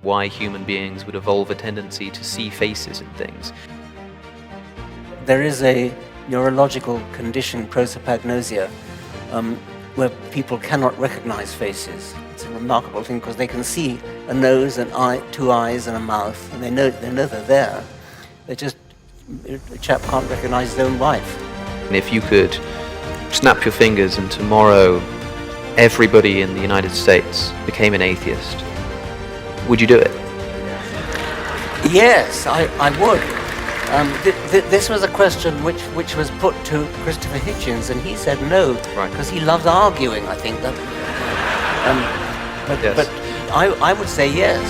why human beings would evolve a tendency to see faces in things. There is a neurological condition, prosopagnosia, where people cannot recognize faces. It's a remarkable thing because they can see a nose, an eye, two eyes, and a mouth, and they know they're there. A chap can't recognize his own wife. And if you could snap your fingers and tomorrow everybody in the United States became an atheist, would you do it? Yes, I would. This was a question which was put to Christopher Hitchens, and he said no, because he loves arguing, I think. But I would say yes.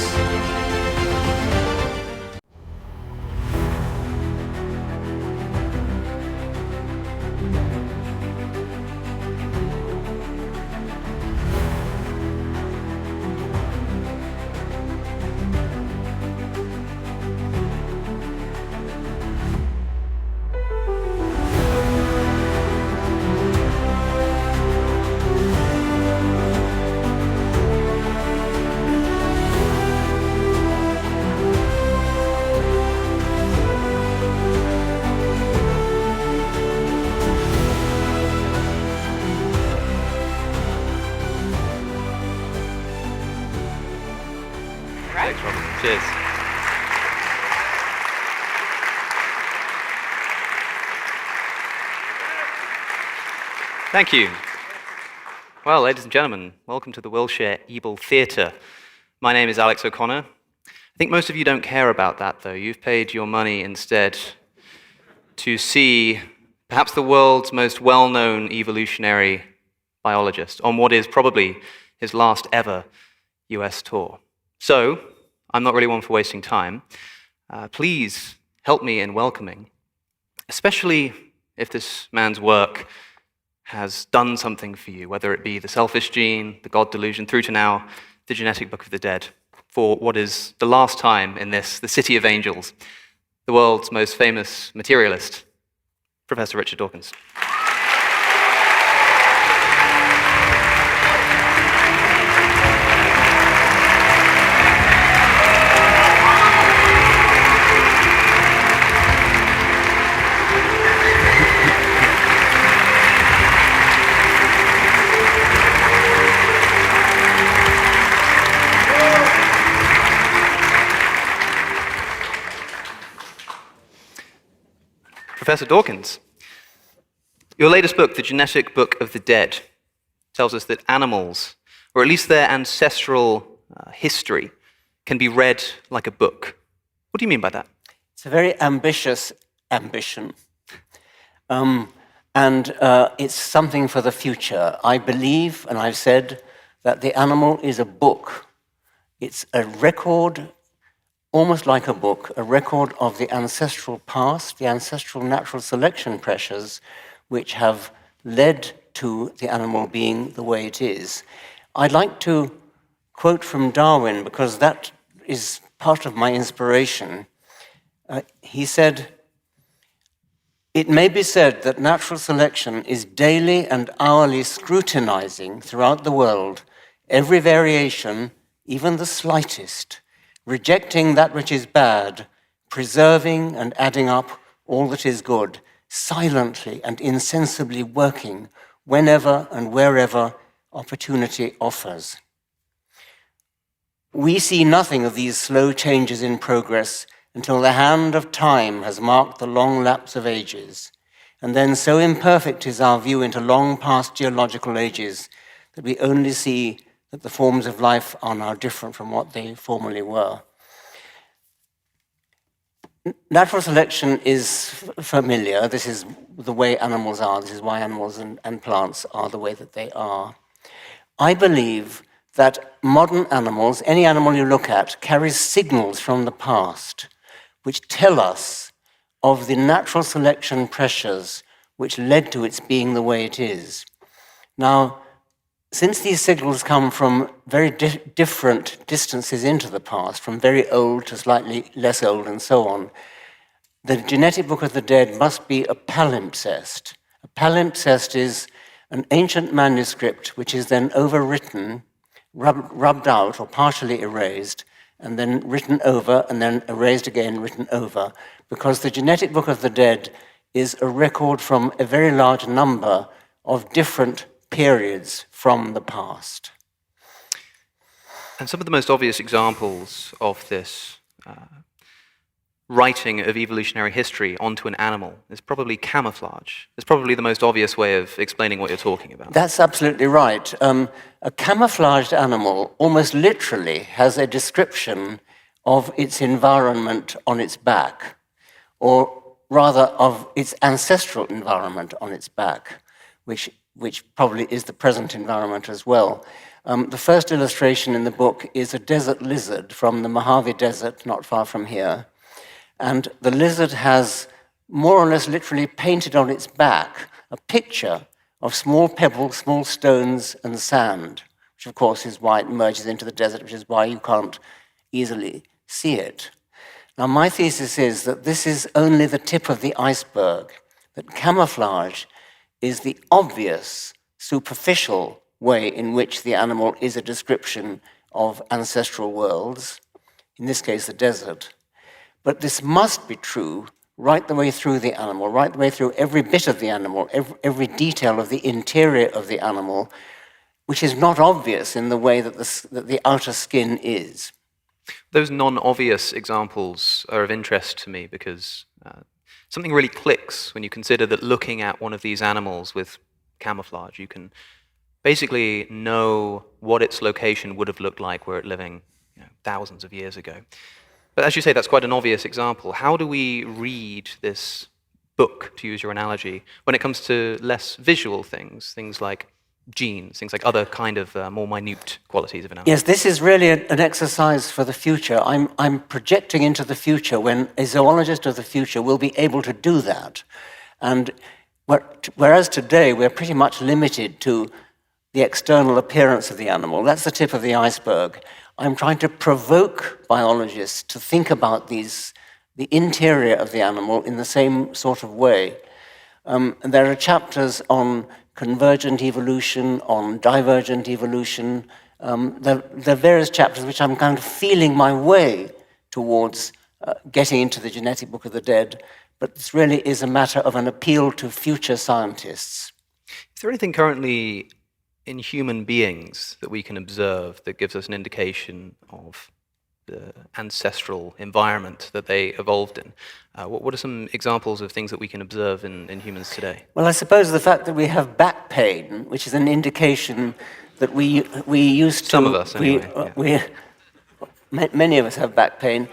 Thanks, Robin. Cheers. Thank you. Well, ladies and gentlemen, welcome to the Wilshire Ebell Theatre. My name is Alex O'Connor. I think most of you don't care about that, though. You've paid your money instead to see perhaps the world's most well-known evolutionary biologist on what is probably his last ever US tour. So, I'm not really one for wasting time. Please help me in welcoming, especially if this man's work has done something for you, whether it be the selfish gene, the God delusion, through to now, the genetic book of the dead, for what is the last time in this, the City of Angels, the world's most famous materialist, Professor Richard Dawkins. Professor Dawkins, your latest book, The Genetic Book of the Dead, tells us that animals, or at least their ancestral history, can be read like a book. What do you mean by that? It's a very ambitious ambition. And it's something for the future. I believe, and I've said, that the animal is a book. It's a record, almost like a book, a record of the ancestral past, the ancestral natural selection pressures, which have led to the animal being the way it is. I'd like to quote from Darwin, because that is part of my inspiration. He said, "It may be said that natural selection is daily and hourly scrutinizing throughout the world every variation, even the slightest, rejecting that which is bad, preserving and adding up all that is good, silently and insensibly working whenever and wherever opportunity offers. We see nothing of these slow changes in progress until the hand of time has marked the long lapse of ages, and then so imperfect is our view into long past geological ages that we only see that the forms of life are now different from what they formerly were." Natural selection is familiar. This is the way animals are. This is why animals and plants are the way that they are. I believe that modern animals, any animal you look at, carries signals from the past which tell us of the natural selection pressures which led to its being the way it is. Now, since these signals come from very different distances into the past, from very old to slightly less old and so on, the genetic book of the dead must be a palimpsest. A palimpsest is an ancient manuscript which is then overwritten, rubbed out or partially erased, and then written over, and then erased again, written over, because the genetic book of the dead is a record from a very large number of different periods from the past. And some of the most obvious examples of this writing of evolutionary history onto an animal is probably camouflage. It's probably the most obvious way of explaining what you're talking about. That's absolutely right. A camouflaged animal almost literally has a description of its environment on its back, or rather of its ancestral environment on its back, which probably is the present environment as well. The first illustration in the book is a desert lizard from the Mojave Desert, not far from here. And the lizard has more or less literally painted on its back a picture of small pebbles, small stones, and sand, which of course is why it merges into the desert, which is why you can't easily see it. Now, my thesis is that this is only the tip of the iceberg, that camouflage is the obvious, superficial way in which the animal is a description of ancestral worlds, in this case, the desert. But this must be true right the way through the animal, right the way through every bit of the animal, every detail of the interior of the animal, which is not obvious in the way that the outer skin is. Those non-obvious examples are of interest to me because something really clicks when you consider that looking at one of these animals with camouflage, you can basically know what its location would have looked like were it living thousands of years ago. But as you say, that's quite an obvious example. How do we read this book, to use your analogy, when it comes to less visual things, things like genes, things like other kind of more minute qualities of an animal? Yes, this is really an exercise for the future. I'm projecting into the future when a zoologist of the future will be able to do that. And whereas today we're pretty much limited to the external appearance of the animal, that's the tip of the iceberg. I'm trying to provoke biologists to think about the interior of the animal in the same sort of way. And there are chapters on convergent evolution, on divergent evolution. There are various chapters which I'm kind of feeling my way towards getting into the genetic book of the dead, but this really is a matter of an appeal to future scientists. Is there anything currently in human beings that we can observe that gives us an indication of the ancestral environment that they evolved in? What are some examples of things that we can observe in humans today? Well, I suppose the fact that we have back pain, which is an indication that we used to... Some of us, anyway. Many of us have back pain.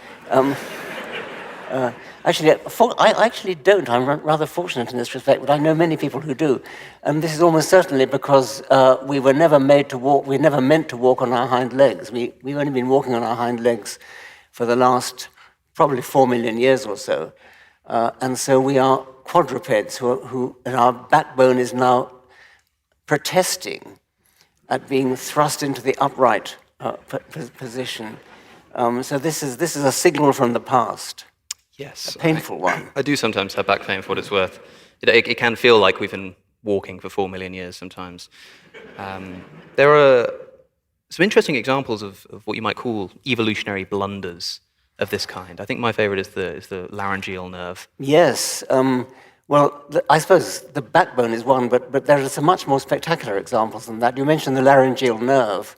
Actually, I actually don't. I'm rather fortunate in this respect, but I know many people who do. And this is almost certainly because we were never made to walk, we were never meant to walk on our hind legs. We've only been walking on our hind legs for the last probably 4 million years or so. And so we are quadrupeds and our backbone is now protesting at being thrust into the upright position. So this is a signal from the past. Yes. A painful one. I do sometimes have back pain for what it's worth. It can feel like we've been walking for 4 million years sometimes. There are some interesting examples of what you might call evolutionary blunders of this kind. I think my favorite is the laryngeal nerve. Yes. I suppose the backbone is one, but there are some much more spectacular examples than that. You mentioned the laryngeal nerve.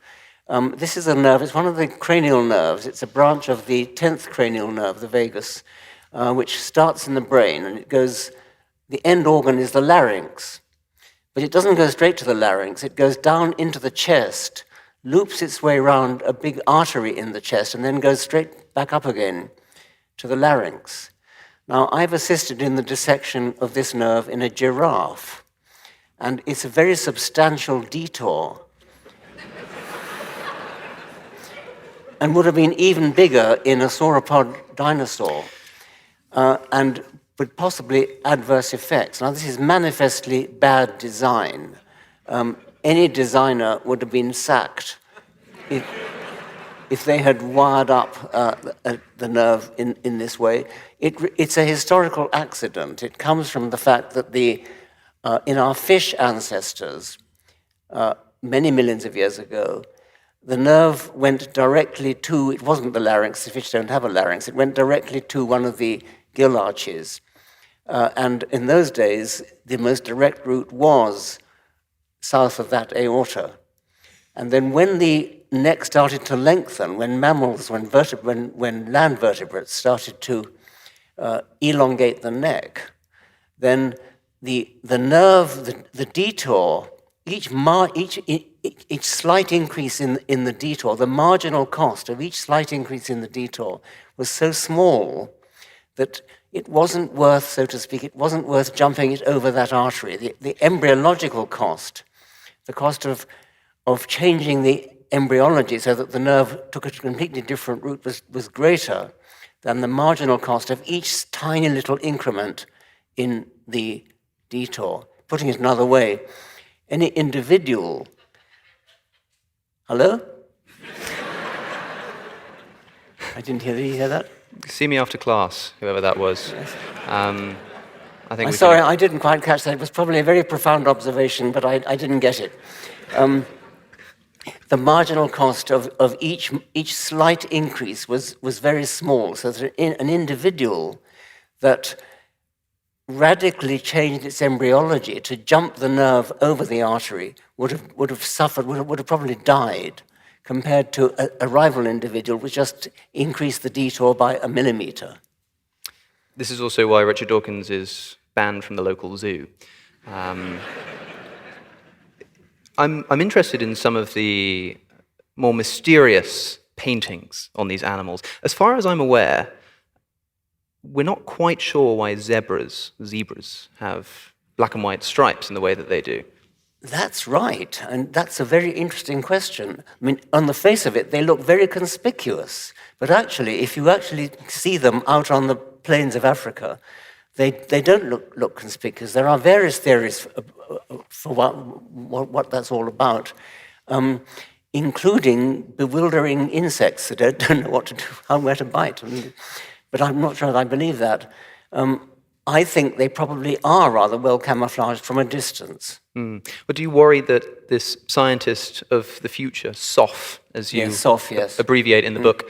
This is a nerve, it's one of the cranial nerves. It's a branch of the 10th cranial nerve, the vagus, which starts in the brain, and it goes, the end organ is the larynx. But it doesn't go straight to the larynx, it goes down into the chest, loops its way around a big artery in the chest, and then goes straight back up again to the larynx. Now, I've assisted in the dissection of this nerve in a giraffe, and it's a very substantial detour. And would have been even bigger in a sauropod dinosaur, and with possibly adverse effects. Now, this is manifestly bad design. Any designer would have been sacked if they had wired up the nerve in this way. It's a historical accident. It comes from the fact that in our fish ancestors, many millions of years ago, the nerve went directly to, it wasn't the larynx, the fish don't have a larynx, it went directly to one of the gill arches. And in those days, the most direct route was south of that aorta. And then when the neck started to lengthen, when mammals, when land vertebrates started to elongate the neck, then the nerve, the detour, each slight increase in the detour, the marginal cost of each slight increase in the detour was so small that it wasn't worth, so to speak, it wasn't worth jumping it over that artery. The embryological cost, the cost of changing the embryology so that the nerve took a completely different route was greater than the marginal cost of each tiny little increment in the detour. Putting it another way, any individual... Hello? I didn't hear that. Did you hear that? See me after class, whoever that was. Yes. I'm sorry, I didn't quite catch that. It was probably a very profound observation, but I didn't get it. The marginal cost of each slight increase was very small, so that an individual that radically changed its embryology to jump the nerve over the artery would have suffered, would have probably died, compared to a rival individual which just increased the detour by a millimeter. This is also why Richard Dawkins is banned from the local zoo. I'm interested in some of the more mysterious paintings on these animals. As far as I'm aware, we're not quite sure why zebras have black and white stripes in the way that they do. That's right, and that's a very interesting question. I mean, on the face of it, they look very conspicuous, but actually, if you actually see them out on the plains of Africa, they don't look conspicuous. There are various theories for what that's all about, including bewildering insects that don't know what to do, where to bite. But I'm not sure that I believe that. I think they probably are rather well camouflaged from a distance. But do you worry that this scientist of the future, SOF, as you abbreviate in the book,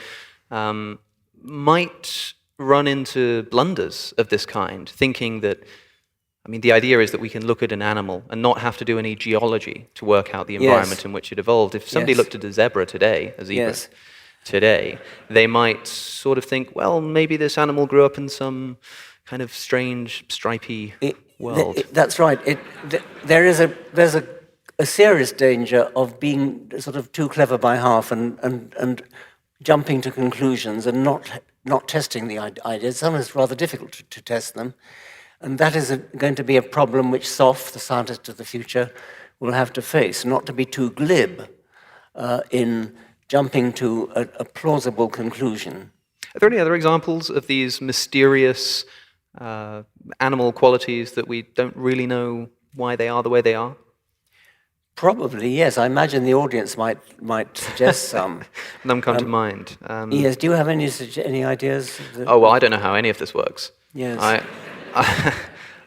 might run into blunders of this kind, thinking that, I mean, the idea is that we can look at an animal and not have to do any geology to work out the environment in which it evolved. If somebody looked at a zebra today, today, they might sort of think, well, maybe this animal grew up in some kind of strange, stripy world. That's right. There's a serious danger of being sort of too clever by half and jumping to conclusions and not testing the ideas. Sometimes it's rather difficult to test them. And that is going to be a problem which SOF, the scientist of the future, will have to face, not to be too glib in jumping to a plausible conclusion. Are there any other examples of these mysterious animal qualities that we don't really know why they are the way they are? Probably, yes. I imagine the audience might suggest some. None come to mind. Yes. Do you have any ideas? Oh, well, I don't know how any of this works. Yes. I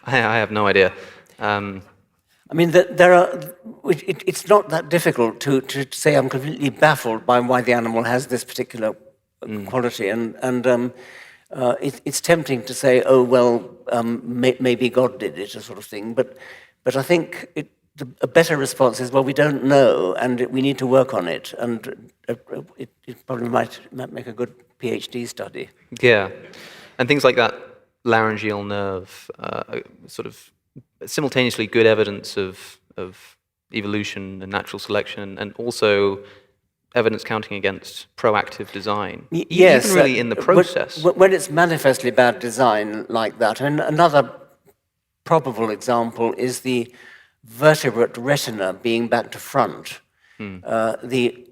have no idea. I mean, it's not that difficult to say I'm completely baffled by why the animal has this particular quality, and it's tempting to say, oh, well, maybe God did it, a sort of thing, but I think a better response is, well, we don't know, and we need to work on it, and it probably might make a good PhD study. Yeah, and things like that laryngeal nerve, sort of simultaneously good evidence of evolution and natural selection, and also evidence counting against proactive design. Yes, even really in the process. When it's manifestly bad design like that, and another probable example is the vertebrate retina being back to front. The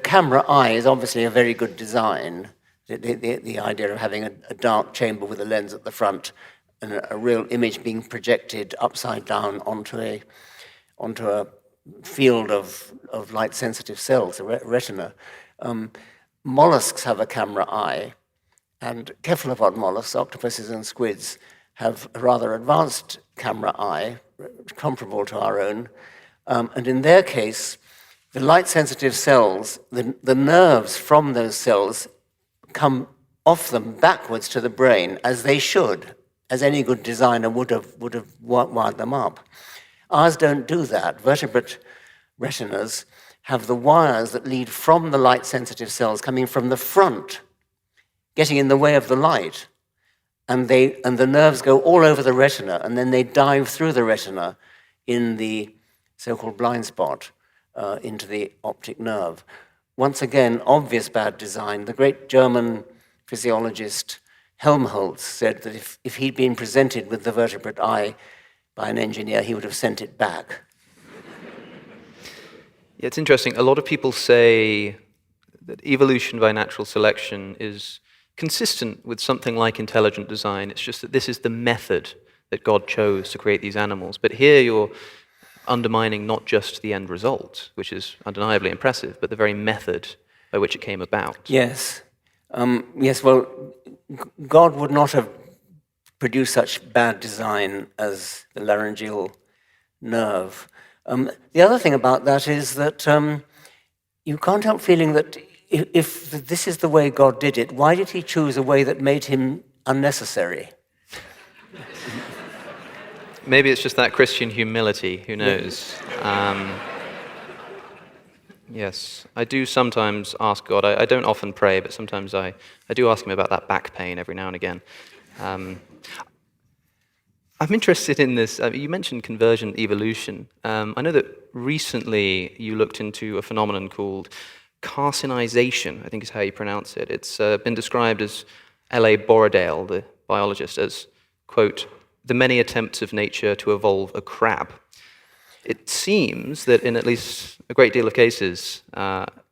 camera eye is obviously a very good design. The idea of having a dark chamber with a lens at the front and a real image being projected upside down onto a field of light-sensitive cells, the retina. Mollusks have a camera eye, and cephalopod mollusks, octopuses and squids, have a rather advanced camera eye, comparable to our own. And in their case, the light-sensitive cells, the nerves from those cells come off them backwards to the brain, as they should, as any good designer would have wired them up. Ours don't do that. Vertebrate retinas have the wires that lead from the light-sensitive cells coming from the front, getting in the way of the light, and the nerves go all over the retina, and then they dive through the retina in the so-called blind spot into the optic nerve. Once again, obvious bad design. The great German physiologist Helmholtz said that if he'd been presented with the vertebrate eye by an engineer, he would have sent it back. Yeah, it's interesting. A lot of people say that evolution by natural selection is consistent with something like intelligent design. It's just that this is the method that God chose to create these animals. But here you're undermining not just the end result, which is undeniably impressive, but the very method by which it came about. Yes. Well, God would not have produced such bad design as the laryngeal nerve. The other thing about that is that you can't help feeling that if this is the way God did it, why did he choose a way that made him unnecessary? Maybe it's just that Christian humility, who knows? Yes, I do sometimes ask God, I don't often pray, but sometimes I do ask him about that back pain every now and again. I'm interested in this, you mentioned convergent evolution. I know that recently you looked into a phenomenon called Carcinization, I think is how you pronounce it. It's been described as L.A. Borradaile, the biologist, as, quote, the many attempts of nature to evolve a crab. It seems that in at least a great deal of cases,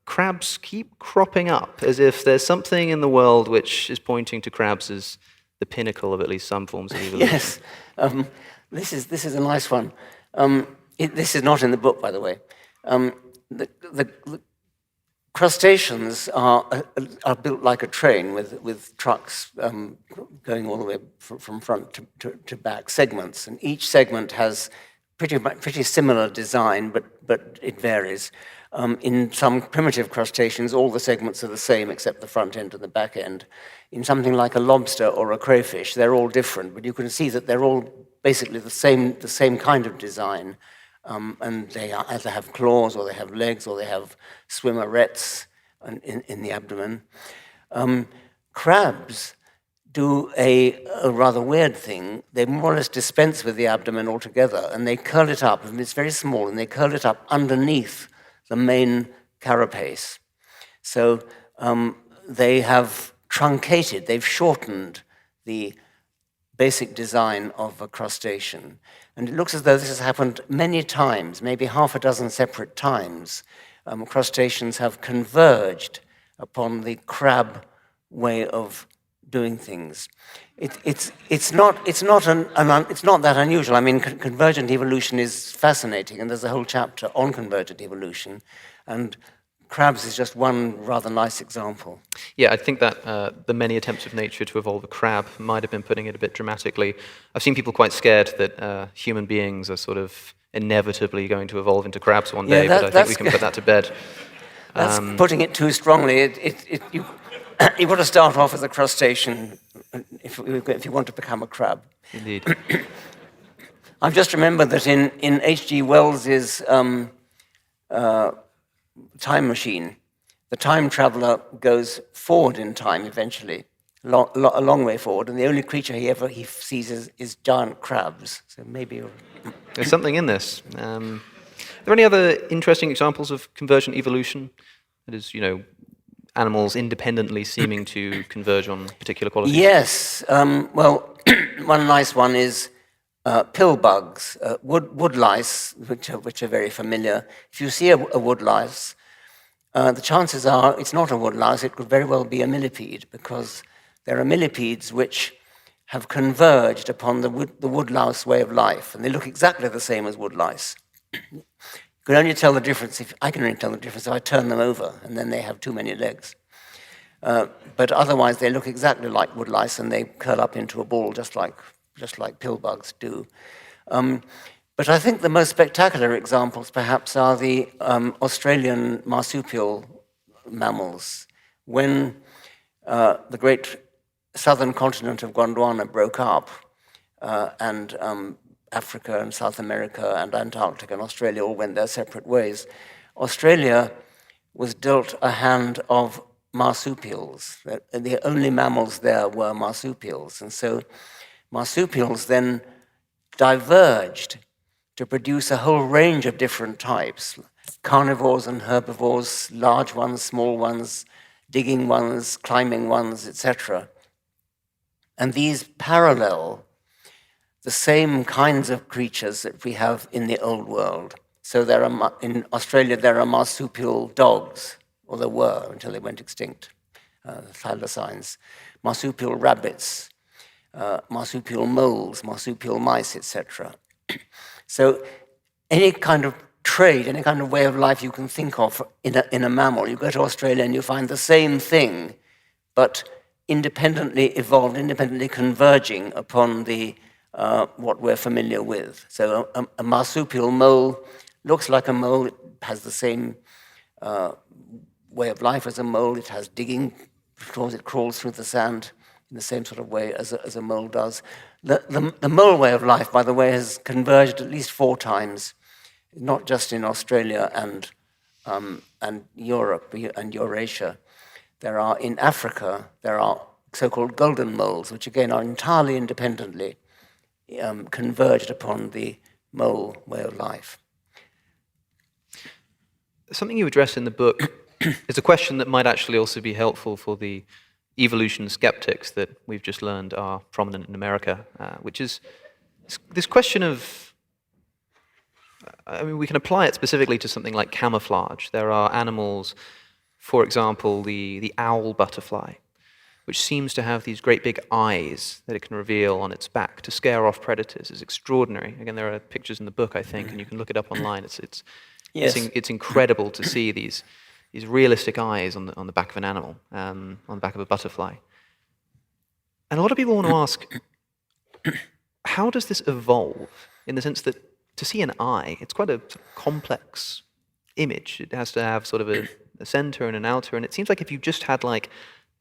crabs keep cropping up as if there's something in the world which is pointing to crabs as the pinnacle of at least some forms of evolution. Yes, this is a nice one. This is not in the book, by the way. The crustaceans are built like a train with trucks going all the way from front to back, segments, and each segment has pretty similar design, but it varies. In some primitive crustaceans, all the segments are the same except the front end and the back end. In something like a lobster or a crayfish, they're all different, but you can see that they're all basically the same kind of design. And they either have claws, or they have legs, or they have swimmerets in the abdomen. Crabs do a rather weird thing. They more or less dispense with the abdomen altogether, and they curl it up, and it's very small, and they curl it up underneath the main carapace. So they have truncated, they've shortened the basic design of a crustacean. And it looks as though this has happened many times, maybe half a dozen separate times. Crustaceans have converged upon the crab way of doing things. It's not that unusual. I mean, convergent evolution is fascinating, and there's a whole chapter on convergent evolution, and crabs is just one rather nice example. Yeah, I think that the many attempts of nature to evolve a crab might have been putting it a bit dramatically. I've seen people quite scared that human beings are sort of inevitably going to evolve into crabs one day, but I think we can put that to bed. That's putting it too strongly. You've got to start off as a crustacean if you want to become a crab. Indeed. I've just remembered that in H.G. Wells's Time Machine, the time traveler goes forward in time eventually, a long way forward, and the only creature he sees is giant crabs. So maybe there's something in this. Are there any other interesting examples of convergent evolution? That is, animals independently seeming to converge on particular qualities? Yes. Well, one nice one is pill bugs, wood lice, which are very familiar. If you see a wood lice, the chances are it's not a wood louse, it could very well be a millipede, because there are millipedes which have converged upon the wood louse way of life, and they look exactly the same as wood lice. You can only tell the difference I can only tell the difference if I turn them over, and then they have too many legs. But otherwise, they look exactly like wood lice, and they curl up into a ball just like pill bugs do. But But I think the most spectacular examples, perhaps, are the Australian marsupial mammals. When the great southern continent of Gondwana broke up, and Africa and South America and Antarctica and Australia all went their separate ways, Australia was dealt a hand of marsupials. The only mammals there were marsupials. And so marsupials then diverged to produce a whole range of different types, carnivores and herbivores, large ones, small ones, digging ones, climbing ones, etc. And these parallel the same kinds of creatures that we have in the old world. So in Australia, there are marsupial dogs, or there were until they went extinct, thylacines, marsupial rabbits, marsupial moles, marsupial mice, etc. So any kind of trade, any kind of way of life you can think of in a mammal, you go to Australia and you find the same thing, but independently evolved, independently converging upon the what we're familiar with. So a marsupial mole looks like a mole, it has the same way of life as a mole, it has digging, because it crawls through the sand in the same sort of way as a mole does. The mole way of life, by the way, has converged at least 4 times, not just in Australia and Europe and Eurasia. In Africa, there are so-called golden moles, which again are entirely independently converged upon the mole way of life. Something you address in the book is a question that might actually also be helpful for the evolution skeptics that we've just learned are prominent in America, which is this question of, I mean, we can apply it specifically to something like camouflage. There are animals, for example, the owl butterfly, which seems to have these great big eyes that it can reveal on its back to scare off predators. It's extraordinary. Again, there are pictures in the book, I think, and you can look it up online. It's incredible to see these realistic eyes on the back of an animal, on the back of a butterfly. And a lot of people want to ask, how does this evolve? In the sense that to see an eye, it's quite a complex image. It has to have sort of a center and an outer, and it seems like if you just had like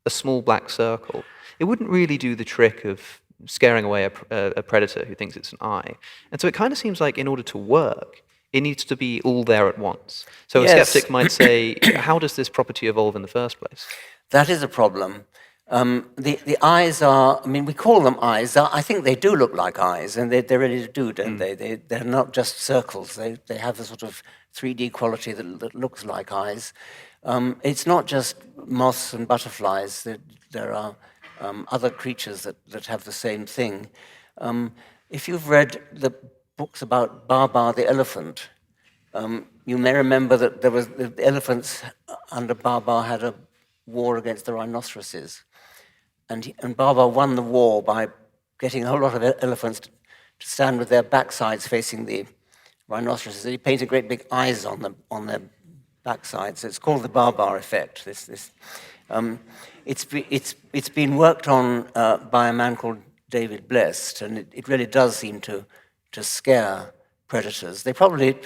a small black circle, it wouldn't really do the trick of scaring away a predator who thinks it's an eye. And so it kind of seems like in order to work, it needs to be all there at once. So Yes. a skeptic might say, how does this property evolve in the first place? That is a problem. The eyes are, I mean, we call them eyes. I think they do look like eyes, and they really do, don't they? They're not just circles. They have a sort of 3D quality that looks like eyes. It's not just moths and butterflies. There are other creatures that have the same thing. If you've read the books about Babar the elephant, you may remember that the elephants under Babar had a war against the rhinoceroses. And Babar won the war by getting a whole lot of elephants to stand with their backsides facing the rhinoceroses. He painted great big eyes on their backsides. It's called the Babar effect. It's been worked on by a man called David Blest, and it really does seem to scare predators. They probably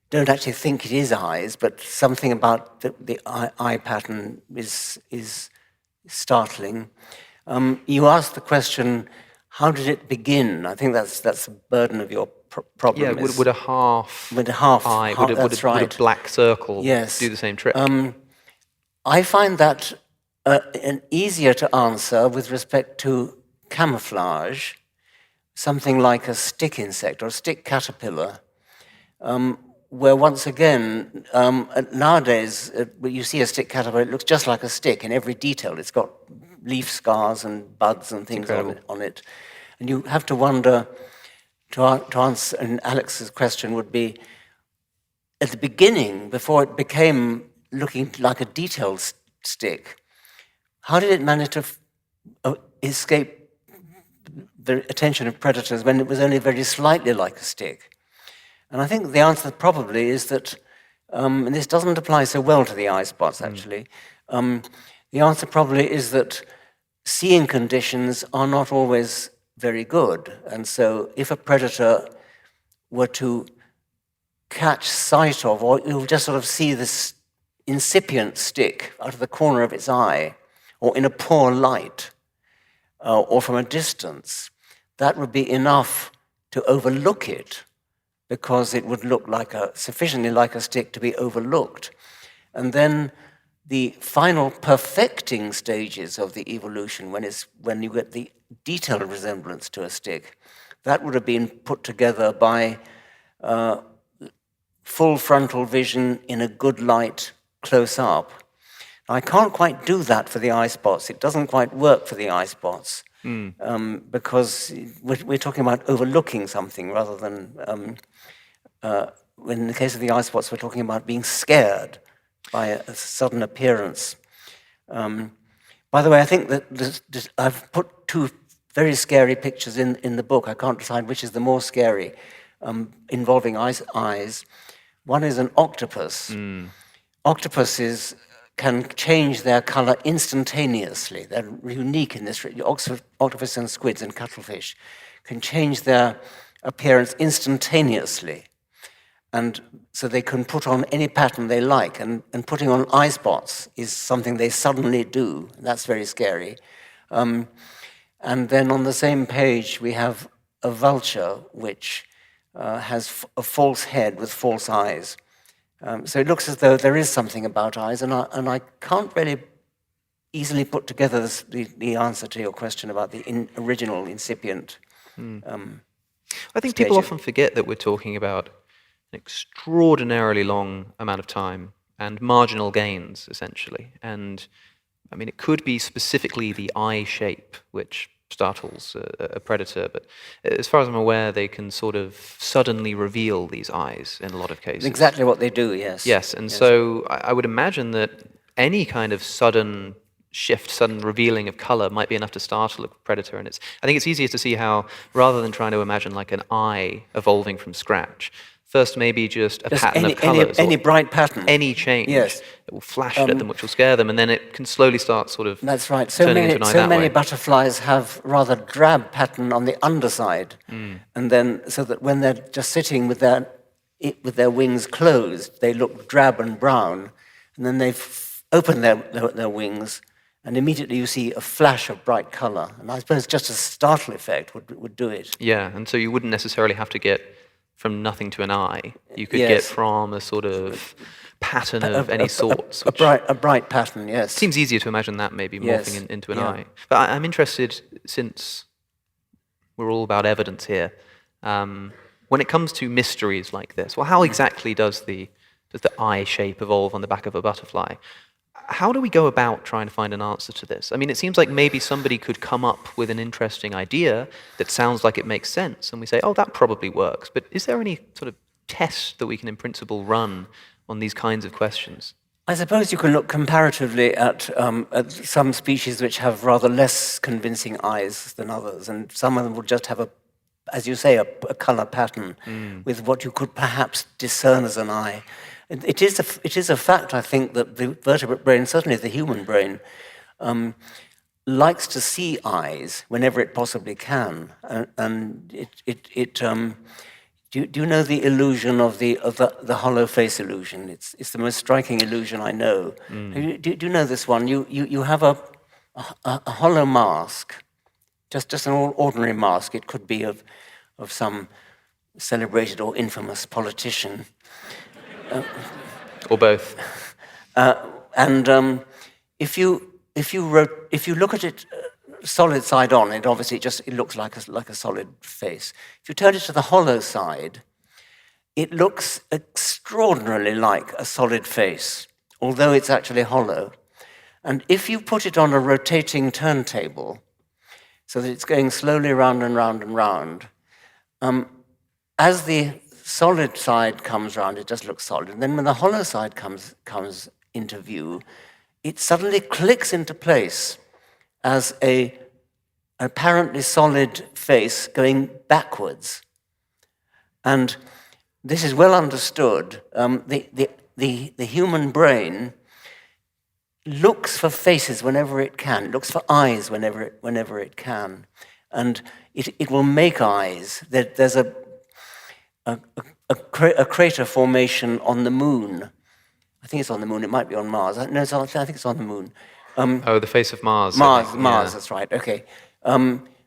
don't actually think it is eyes, but something about the eye pattern is startling. You asked the question, how did it begin? I think that's the burden of your problem. Yeah, would a half eye, would a black circle do the same trick? I find that an easier to answer with respect to camouflage, something like a stick insect or a stick caterpillar, where once again, nowadays, when you see a stick caterpillar, it looks just like a stick in every detail. It's got leaf scars and buds and things on it. And you have to wonder, to answer, and Alex's question would be, at the beginning, before it became looking like a detailed stick, how did it manage to escape the attention of predators when it was only very slightly like a stick? And I think the answer probably is that, and this doesn't apply so well to the eye spots actually, the answer probably is that seeing conditions are not always very good. And so if a predator were to catch sight of, or you'll just sort of see this incipient stick out of the corner of its eye, or in a poor light, or from a distance, that would be enough to overlook it, because it would look sufficiently like a stick to be overlooked. And then the final perfecting stages of the evolution, when you get the detailed resemblance to a stick, that would have been put together by full frontal vision in a good light close up. I can't quite do that for the eye spots. It doesn't quite work for the eye spots because we're talking about overlooking something rather than, in the case of the eye spots, we're talking about being scared by a sudden appearance. By the way, I think that I've put two very scary pictures in the book. I can't decide which is the more scary, involving eyes. One is an octopus. Octopuses can change their color instantaneously. They're unique in this. Octopus and squids and cuttlefish can change their appearance instantaneously. And so they can put on any pattern they like. And putting on eye spots is something they suddenly do. That's very scary. And then on the same page, we have a vulture, which has a false head with false eyes. So it looks as though there is something about eyes, and I can't really easily put together the answer to your question about the original incipient. I think people often forget that we're talking about an extraordinarily long amount of time and marginal gains, essentially. And I mean, it could be specifically the eye shape, which startles a predator, but as far as I'm aware, they can sort of suddenly reveal these eyes in a lot of cases. Exactly what they do, yes. Yes, and so I would imagine that any kind of sudden shift, sudden revealing of color might be enough to startle a predator. And I think it's easier to see how, rather than trying to imagine like an eye evolving from scratch, first maybe just a pattern of colors. Any bright pattern. Any change that will flash at them, which will scare them, and then it can slowly start sort of That's right. turning into an eye that way. Many butterflies have rather drab pattern on the underside, and then so that when they're just sitting with their wings closed, they look drab and brown, and then they open their wings, and immediately you see a flash of bright color. And I suppose just a startle effect would do it. Yeah, and so you wouldn't necessarily have to get from nothing to an eye. You could get from a sort of pattern of any sorts. A bright pattern, yes. Seems easier to imagine that maybe morphing into an eye. But I'm interested, since we're all about evidence here, when it comes to mysteries like this, well, how exactly does the eye shape evolve on the back of a butterfly? How do we go about trying to find an answer to this? I mean, it seems like maybe somebody could come up with an interesting idea that sounds like it makes sense, and we say, oh, that probably works. But is there any sort of test that we can, in principle, run on these kinds of questions? I suppose you can look comparatively at some species which have rather less convincing eyes than others, and some of them will just have as you say, a color pattern with what you could perhaps discern as an eye. It is a fact, I think, that the vertebrate brain, certainly the human brain, likes to see eyes whenever it possibly can. And do you know the illusion of the hollow face illusion? It's the most striking illusion I know. Do you know this one? You have a hollow mask, just an ordinary mask. It could be of some celebrated or infamous politician. Or both. If you look at it solid side on, it obviously it looks like a solid face. If you turn it to the hollow side, it looks extraordinarily like a solid face, although it's actually hollow. And if you put it on a rotating turntable, so that it's going slowly round and round and round, as the solid side comes round, it just looks solid. And then when the hollow side comes into view, it suddenly clicks into place as an apparently solid face going backwards. And this is well understood. The human brain looks for faces whenever it can, looks for eyes whenever it can. And it will make eyes. There's a crater formation on the moon. I think it's on the moon. It might be on Mars. No, I think it's on the moon. Oh, the face of Mars. Mars, I think. Mars. Yeah. That's right. Okay,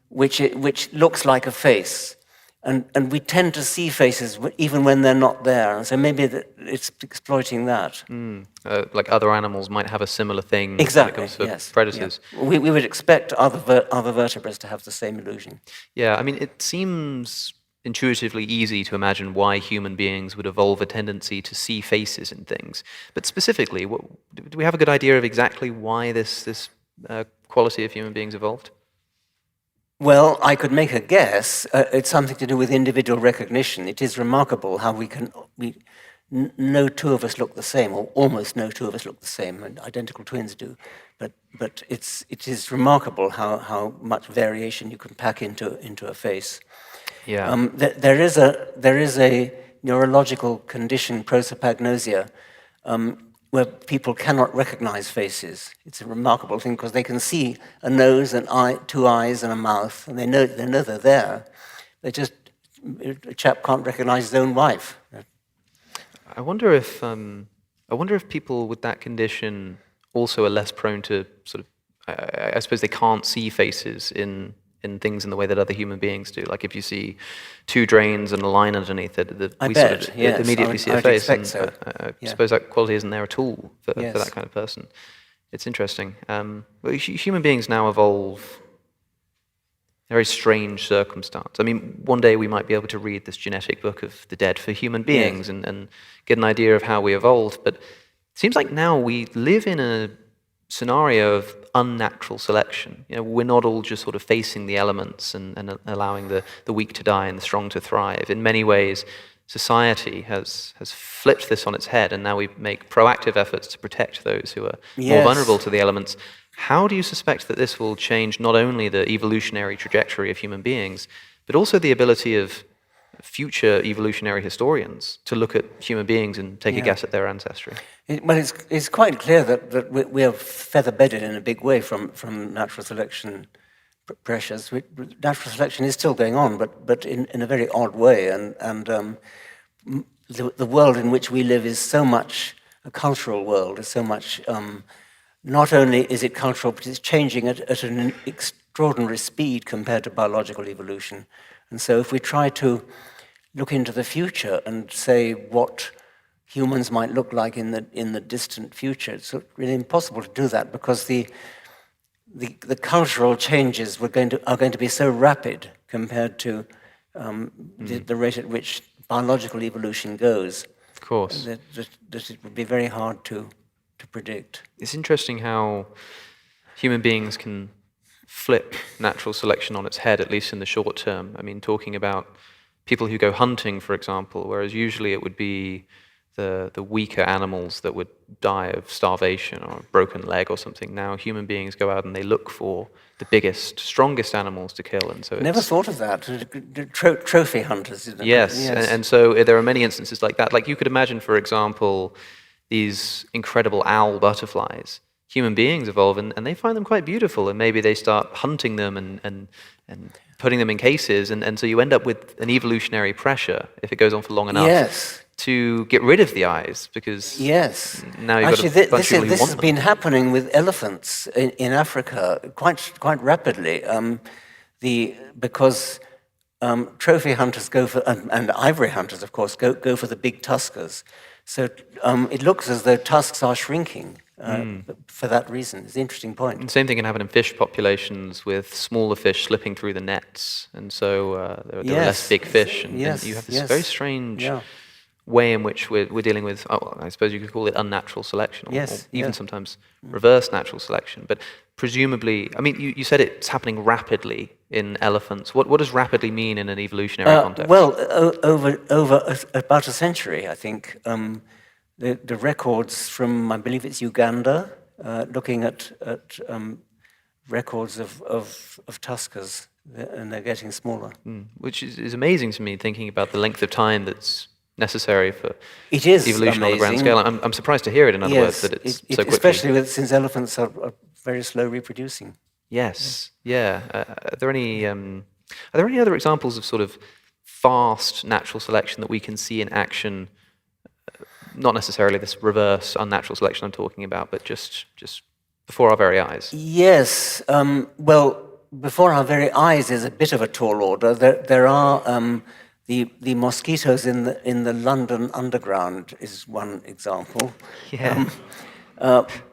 which looks like a face, and we tend to see faces even when they're not there. And so maybe it's exploiting that. Like other animals might have a similar thing Exactly. when it comes to Yes. predators. Yeah. We would expect other vertebrates to have the same illusion. Yeah, I mean, it seems intuitively easy to imagine why human beings would evolve a tendency to see faces in things. But specifically, do we have a good idea of exactly why this quality of human beings evolved? Well, I could make a guess. It's something to do with individual recognition. It is remarkable how no two of us look the same, or almost no two of us look the same, and identical twins do. But it is remarkable how much variation you can pack into a face. Yeah. There is a neurological condition, prosopagnosia, where people cannot recognize faces. It's a remarkable thing because they can see a nose, an eye, two eyes, and a mouth, and they know they're there. A chap can't recognize his own wife. I wonder if people with that condition also are less prone to sort of. I suppose they can't see faces in things in the way that other human beings do. Like if you see two drains and a line underneath it, yes, immediately see a I would face. expect so. I suppose that quality isn't there at all for that kind of person. It's interesting. Human beings now evolve in a very strange circumstance. I mean, one day we might be able to read this genetic book of the dead for human beings and get an idea of how we evolved. But it seems like now we live in a scenario of unnatural selection. We're not all just sort of facing the elements and allowing the weak to die and the strong to thrive. In many ways, society has flipped this on its head, and now we make proactive efforts to protect those who are more vulnerable to the elements. How do you suspect that this will change not only the evolutionary trajectory of human beings, but also the ability of future evolutionary historians to look at human beings and take a guess at their ancestry? It's quite clear that we are feather-bedded in a big way from natural selection pressures. Natural selection is still going on, but in a very odd way. And the world in which we live is so much a cultural world. Is so much. Not only is it cultural, but it's changing at an extraordinary speed compared to biological evolution. And so if we try to look into the future and say what humans might look like in the distant future, it's really impossible to do that because the cultural changes are going to be so rapid compared to the rate at which biological evolution goes. Of course. That it would be very hard to predict. It's interesting how human beings can flip natural selection on its head, at least in the short term. I mean, talking about people who go hunting, for example, whereas usually it would be the weaker animals that would die of starvation or a broken leg or something. Now human beings go out and they look for the biggest, strongest animals to kill. And so never thought of that. Trophy hunters. Yes. And so there are many instances like that. Like you could imagine, for example, these incredible owl butterflies. Human beings evolve and they find them quite beautiful, and maybe they start hunting them and putting them in cases, and so you end up with an evolutionary pressure, if it goes on for long enough, to get rid of the eyes, because now you've got a bunch of people who want them. This has been happening with elephants in Africa quite rapidly, because trophy hunters go for, and ivory hunters, of course, go for the big tuskers. So it looks as though tusks are shrinking for that reason. It's an interesting point. And same thing can happen in fish populations with smaller fish slipping through the nets, and so there are less big fish, and you have this very strange way in which we're dealing with, I suppose you could call it unnatural selection, or even sometimes reverse natural selection. But presumably, I mean, you said it's happening rapidly in elephants. What does rapidly mean in an evolutionary context? Well, over about a century, I think. The records from, I believe it's Uganda, looking at records of tuskers, and they're getting smaller. Which is amazing to me, thinking about the length of time that's necessary for evolution on a grand scale. I'm surprised to hear it, in other words, that it's so quickly. Especially since elephants are very slow reproducing. Yes, yeah. Are there any other examples of sort of fast natural selection that we can see in action, not necessarily this reverse unnatural selection I'm talking about, but just before our very eyes? Yes. Well, before our very eyes is a bit of a tall order. There are the mosquitoes in the London Underground is one example. Yeah.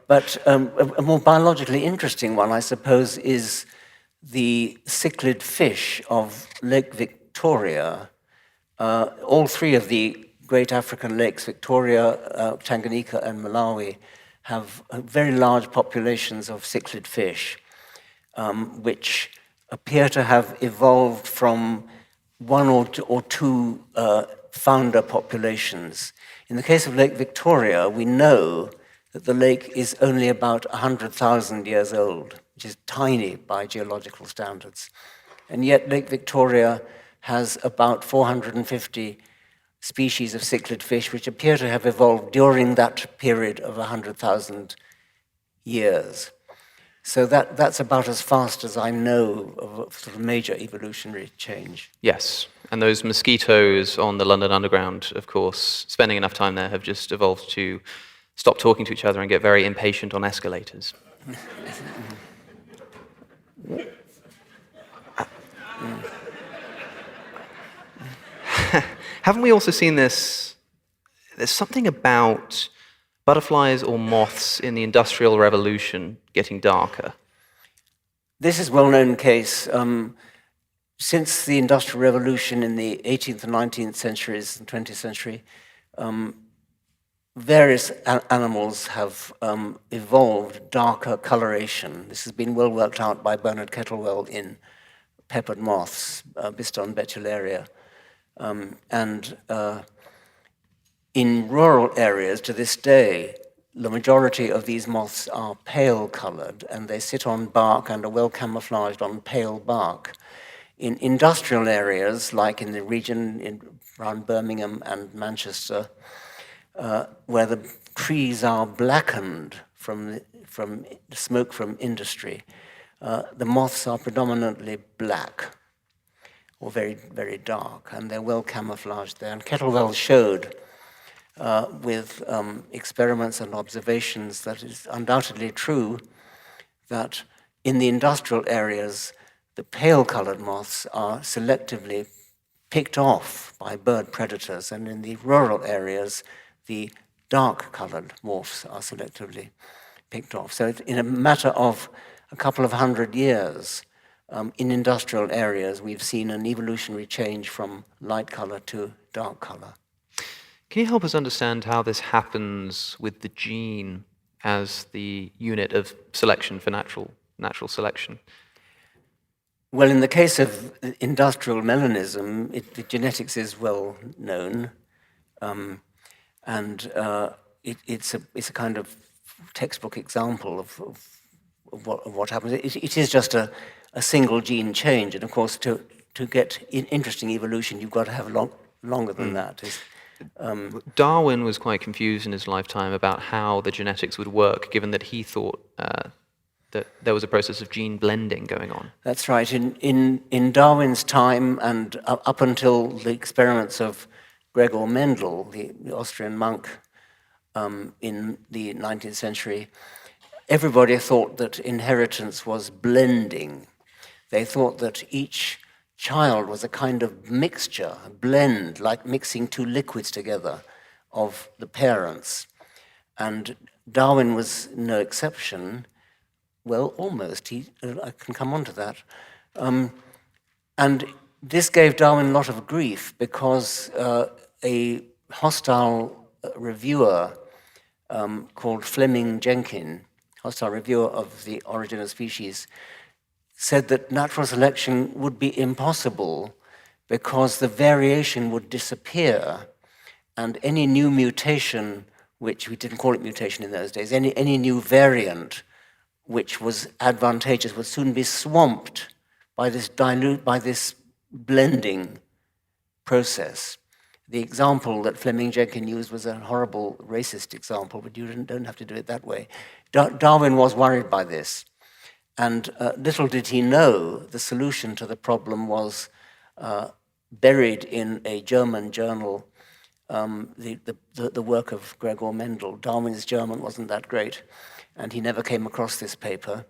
But a more biologically interesting one, I suppose, is the cichlid fish of Lake Victoria. All three of the great African lakes, Victoria, Tanganyika, and Malawi, have very large populations of cichlid fish, which appear to have evolved from one or two founder populations. In the case of Lake Victoria, we know that the lake is only about 100,000 years old, which is tiny by geological standards. And yet Lake Victoria has about 450 species of cichlid fish, which appear to have evolved during that period of 100,000 years. So that's about as fast as I know of a sort of major evolutionary change. Yes, and those mosquitoes on the London Underground, of course, spending enough time there, have just evolved to stop talking to each other and get very impatient on escalators. Haven't we also seen this? There's something about butterflies or moths in the Industrial Revolution getting darker. This is a well-known case. Since the Industrial Revolution in the 18th and 19th centuries and 20th century, various animals have evolved darker coloration. This has been well worked out by Bernard Kettlewell in peppered moths, Biston betularia. And in rural areas to this day, the majority of these moths are pale colored, and they sit on bark and are well camouflaged on pale bark. In industrial areas, like in the region around Birmingham and Manchester, where the trees are blackened from smoke from industry, the moths are predominantly black or very, very dark, and they're well camouflaged there. And Kettlewell showed with experiments and observations that it's undoubtedly true that in the industrial areas, the pale-colored moths are selectively picked off by bird predators, and in the rural areas, the dark-colored morphs are selectively picked off. So in a matter of a couple of 100 years, in industrial areas, we've seen an evolutionary change from light color to dark color. Can you help us understand how this happens with the gene as the unit of selection for natural selection? Well, in the case of industrial melanism, the genetics is well known, and it's a kind of textbook example of what happens. It is just a single gene change, and of course, to get interesting evolution, you've got to have longer than that. Darwin was quite confused in his lifetime about how the genetics would work, given that he thought that there was a process of gene blending going on. That's right. In Darwin's time, and up until the experiments of Gregor Mendel, the Austrian monk in the 19th century, everybody thought that inheritance was blending. They thought that each child was a kind of mixture, a blend, like mixing two liquids together of the parents. And Darwin was no exception. Well, almost. I can come on to that. And this gave Darwin a lot of grief because a hostile reviewer called Fleming Jenkin, hostile reviewer of The Origin of Species, said that natural selection would be impossible because the variation would disappear, and any new mutation, which we didn't call it mutation in those days, any new variant which was advantageous would soon be swamped by this blending process. The example that Fleming Jenkin used was a horrible racist example, but you don't have to do it that way. Darwin was worried by this. And little did he know the solution to the problem was buried in a German journal the work of Gregor Mendel. Darwin's German wasn't that great, and he never came across this paper.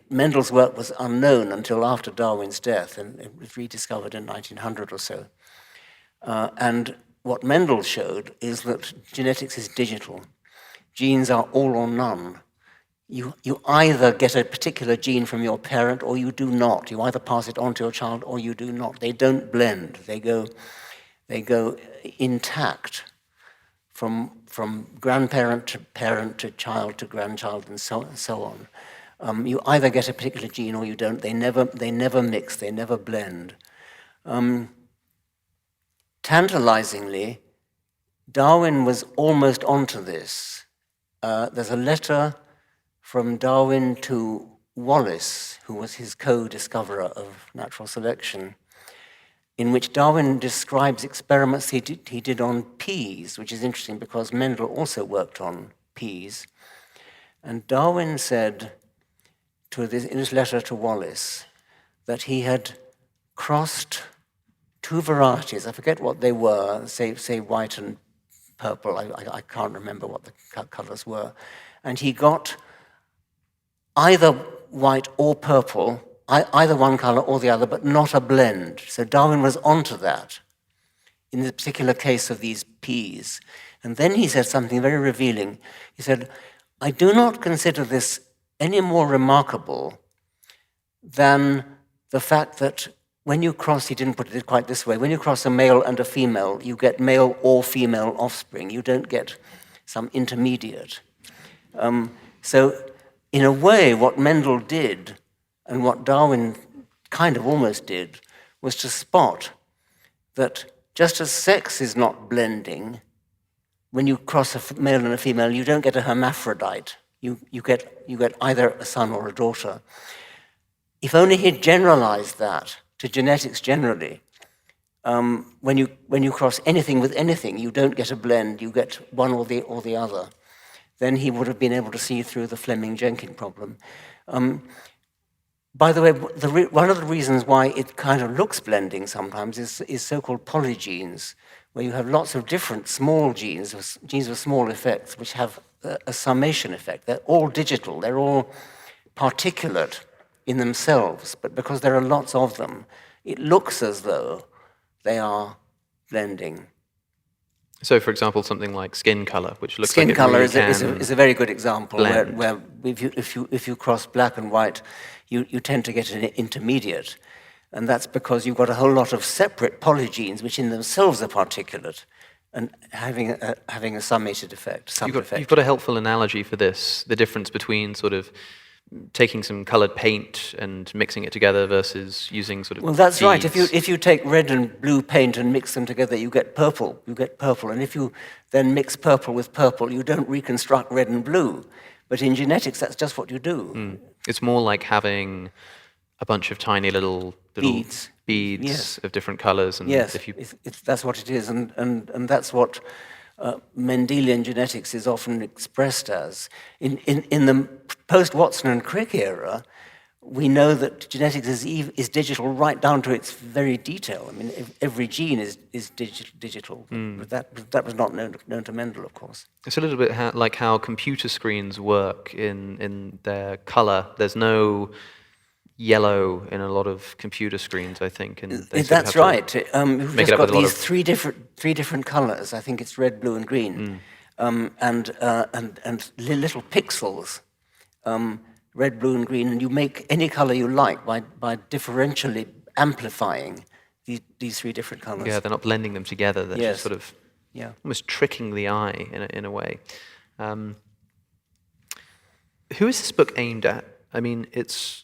Mendel's work was unknown until after Darwin's death, and it was rediscovered in 1900 or so. And what Mendel showed is that genetics is digital. Genes are all or none. You either get a particular gene from your parent or you do not. You either pass it on to your child or you do not. They don't blend. They go intact from grandparent to parent to child to grandchild and so on. You either get a particular gene or you don't. They never mix. They never blend. Tantalizingly, Darwin was almost onto this. There's a letter from Darwin to Wallace, who was his co-discoverer of natural selection, in which Darwin describes experiments he did on peas, which is interesting because Mendel also worked on peas. And Darwin said in his letter to Wallace that he had crossed two varieties. I forget what they were, say white and purple. I can't remember what the colors were. And he got either white or purple, either one color or the other, but not a blend. So Darwin was onto that in the particular case of these peas. And then he said something very revealing. He said, I do not consider this any more remarkable than the fact that when you cross, he didn't put it quite this way, when you cross a male and a female, you get male or female offspring. You don't get some intermediate. So in a way, what Mendel did, and what Darwin kind of almost did, was to spot that just as sex is not blending, when you cross a male and a female, you don't get a hermaphrodite. You get either a son or a daughter. If only he'd generalized that to genetics generally, when you cross anything with anything, you don't get a blend, you get one or the other. Then he would have been able to see through the Fleming-Jenkin problem. By the way, one of the reasons why it kind of looks blending sometimes is so-called polygenes, where you have lots of different small genes with small effects, which have a summation effect. They're all digital, they're all particulate in themselves, but because there are lots of them, it looks as though they are blending. So, for example, something like skin color, which looks skin like color it really is a very good example, blend. where if you cross black and white, you tend to get an intermediate, and that's because you've got a whole lot of separate polygenes, which in themselves are particulate, and having a summated effect. You've got a helpful analogy for this, the difference between sort of taking some colored paint and mixing it together versus using sort of Well, that's right. beads. If you take red and blue paint and mix them together, you get purple. And if you then mix purple with purple, you don't reconstruct red and blue. But in genetics, that's just what you do. It's more like having a bunch of tiny little Beads. beads Yes. of different colors. And Yes, if you that's what it is, and that's what Mendelian genetics is often expressed as. In the post-Watson and Crick era, we know that genetics is digital right down to its very detail. I mean, every gene is digital, but that was not known to Mendel, of course. It's a little bit like how computer screens work in their color. There's no yellow in a lot of computer screens, I think. And they sort of That's have to right. We've make just it up got with a lot these of- three different colors. I think it's red, blue, and green, and little pixels, red, blue, and green, and you make any color you like by differentially amplifying these three different colors. Yeah, they're not blending them together. They're Yes. just sort of Yeah. almost tricking the eye in a way. Who is this book aimed at? I mean, it's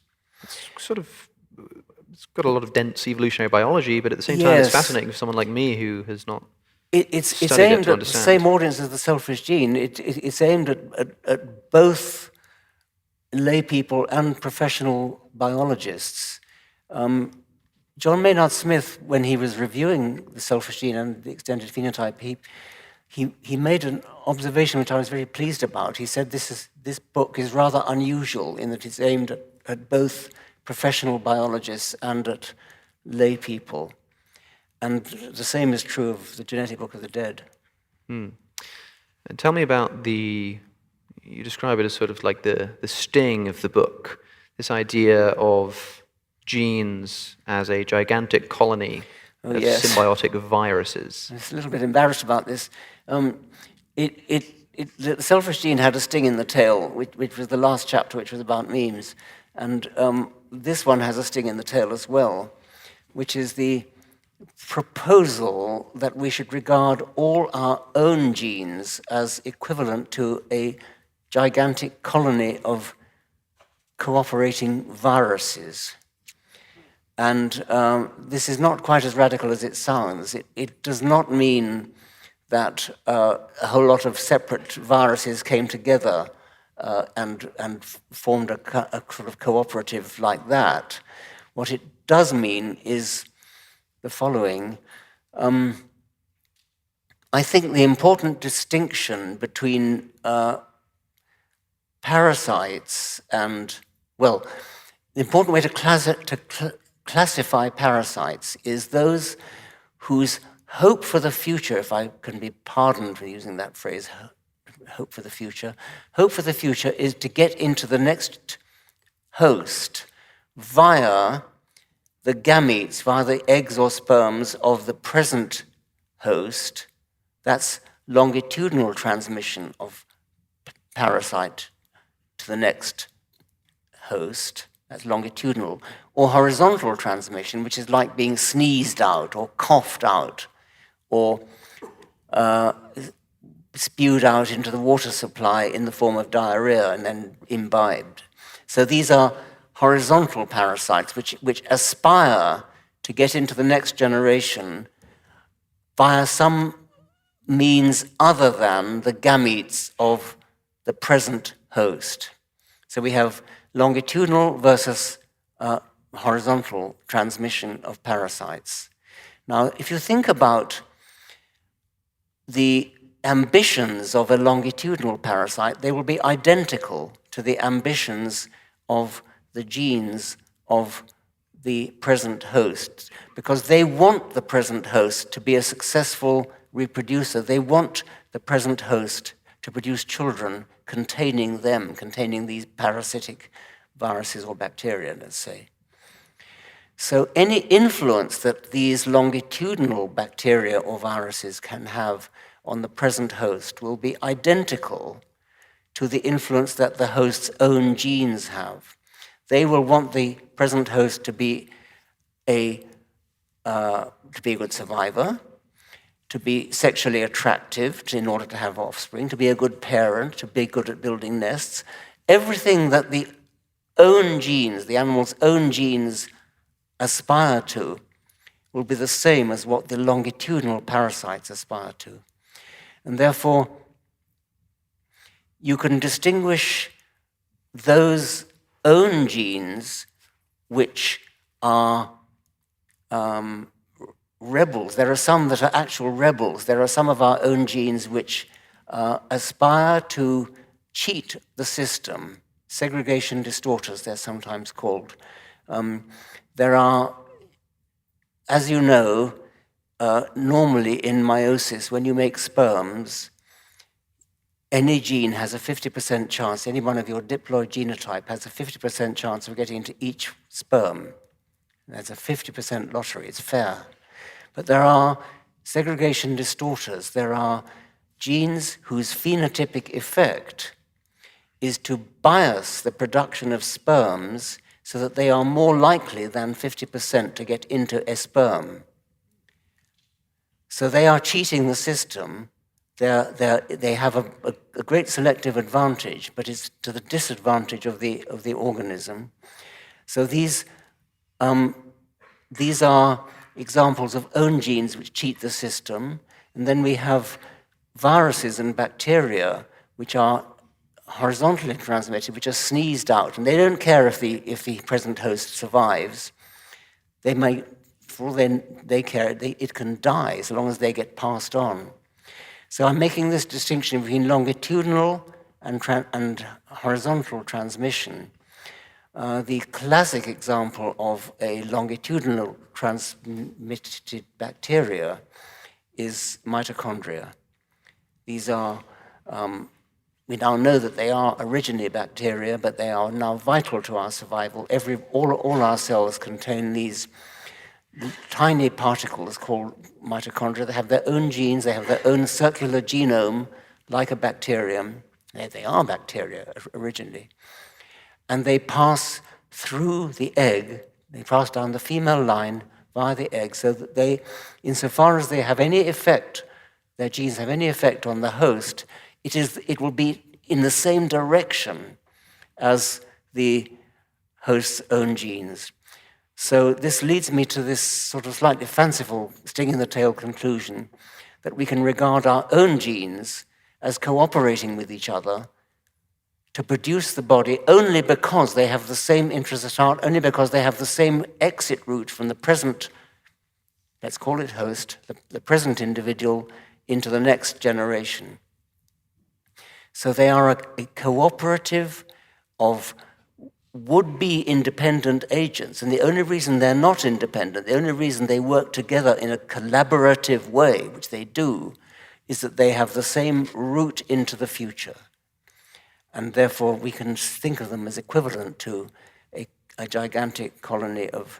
got a lot of dense evolutionary biology, but at the same time, it's Yes. fascinating for someone like me who has not. It's studied it aimed to at the understand. same audience as the selfish gene. It's aimed at both lay people and professional biologists. John Maynard Smith, when he was reviewing the selfish gene and the extended phenotype, he made an observation which I was very pleased about. He said this book is rather unusual in that it's aimed at both professional biologists and at lay people. And the same is true of the genetic book of the dead. And tell me about you describe it as sort of like the sting of the book, this idea of genes as a gigantic colony of symbiotic viruses. I'm a little bit embarrassed about this. The selfish gene had a sting in the tail, which was the last chapter, which was about memes. And this one has a sting in the tail as well, which is the proposal that we should regard all our own genes as equivalent to a gigantic colony of cooperating viruses. And this is not quite as radical as it sounds. It does not mean that a whole lot of separate viruses came together and formed a sort of cooperative like that. What it does mean is the following. I think the important distinction between parasites and, well, the important way to classify parasites is those whose hope for the future, if I can be pardoned for using that phrase, hope for the future is to get into the next host via the gametes, via the eggs or sperms of the present host. That's longitudinal transmission of parasite to the next host. That's longitudinal. Or horizontal transmission, which is like being sneezed out or coughed out or spewed out into the water supply in the form of diarrhea and then imbibed. So these are horizontal parasites which aspire to get into the next generation via some means other than the gametes of the present host. So we have longitudinal versus horizontal transmission of parasites. Now, if you think about the ambitions of a longitudinal parasite, they will be identical to the ambitions of the genes of the present host, because they want the present host to be a successful reproducer. They want the present host to produce children containing these parasitic viruses or bacteria, let's say. So any influence that these longitudinal bacteria or viruses can have on the present host will be identical to the influence that the host's own genes have. They will want the present host to be a good survivor, to be sexually attractive in order to have offspring, to be a good parent, to be good at building nests. Everything that the own genes, the animal's own genes, aspire to will be the same as what the longitudinal parasites aspire to. And therefore, you can distinguish those own genes which are rebels. There are some that are actual rebels. There are some of our own genes which aspire to cheat the system. Segregation distorters, they're sometimes called. There are, as you know, normally in meiosis, when you make sperms, any gene has a 50% chance, any one of your diploid genotype has a 50% chance of getting into each sperm. That's a 50% lottery, it's fair. But there are segregation distorters. There are genes whose phenotypic effect is to bias the production of sperms so that they are more likely than 50% to get into a sperm. So they are cheating the system. They have a great selective advantage, but it's to the disadvantage of the organism. So these are examples of own genes which cheat the system. And then we have viruses and bacteria which are horizontally transmitted, which are sneezed out. And they don't care if the present host survives. They may, for all they care, it can die so long as they get passed on. So I'm making this distinction between longitudinal and horizontal transmission. The classic example of a longitudinal transmitted bacteria is mitochondria. These are, we now know that they are originally bacteria, but they are now vital to our survival. All our cells contain these tiny particles called mitochondria. They have their own genes, they have their own circular genome, like a bacterium. They are bacteria originally. And they pass through the egg, they pass down the female line via the egg, so that they, insofar as they have any effect, their genes have any effect on the host, it will be in the same direction as the host's own genes. So this leads me to this sort of slightly fanciful sting-in-the-tail conclusion that we can regard our own genes as cooperating with each other to produce the body only because they have the same interest at heart, only because they have the same exit route from the present, let's call it host, the present individual, into the next generation. So they are a cooperative of would-be independent agents, and the only reason they're not independent, the only reason they work together in a collaborative way, which they do, is that they have the same route into the future. And therefore, we can think of them as equivalent to a gigantic colony of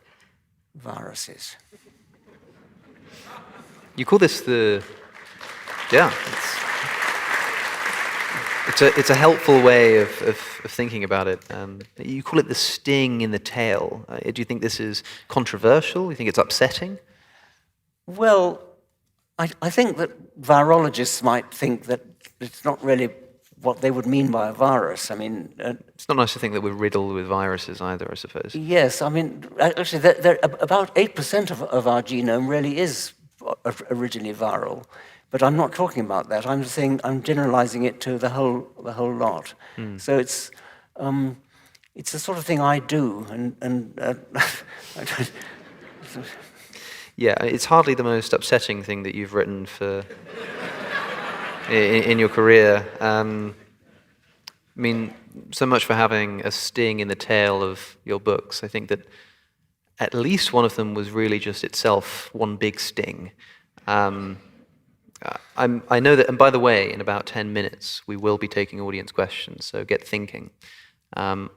viruses. You call this it's a helpful way of thinking about it. You call it the sting in the tail. Do you think this is controversial? Do you think it's upsetting? Well, I think that virologists might think that it's not really what they would mean by a virus. I mean... it's not nice to think that we're riddled with viruses either, I suppose. Yes, I mean, actually, about 8% of our genome really is originally viral. But I'm not talking about that. I'm saying I'm generalizing it to the whole lot. So it's the sort of thing I do, and yeah, it's hardly the most upsetting thing that you've written for in your career. I mean, so much for having a sting in the tail of your books. I think that at least one of them was really just itself one big sting. I know that, and by the way, in about 10 minutes, we will be taking audience questions, so get thinking. A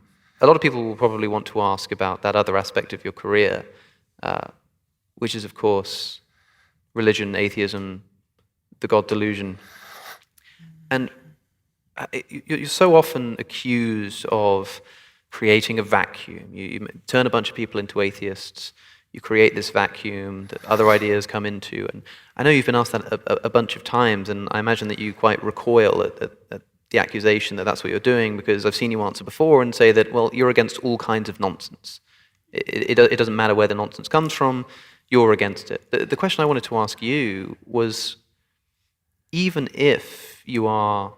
lot of people will probably want to ask about that other aspect of your career, which is, of course, religion, atheism, the God delusion. And you're so often accused of creating a vacuum. You turn a bunch of people into atheists, you create this vacuum that other ideas come into. And I know you've been asked that a bunch of times, and I imagine that you quite recoil at the accusation that that's what you're doing, because I've seen you answer before and say that, well, you're against all kinds of nonsense. It doesn't matter where the nonsense comes from, you're against it. The question I wanted to ask you was, even if you are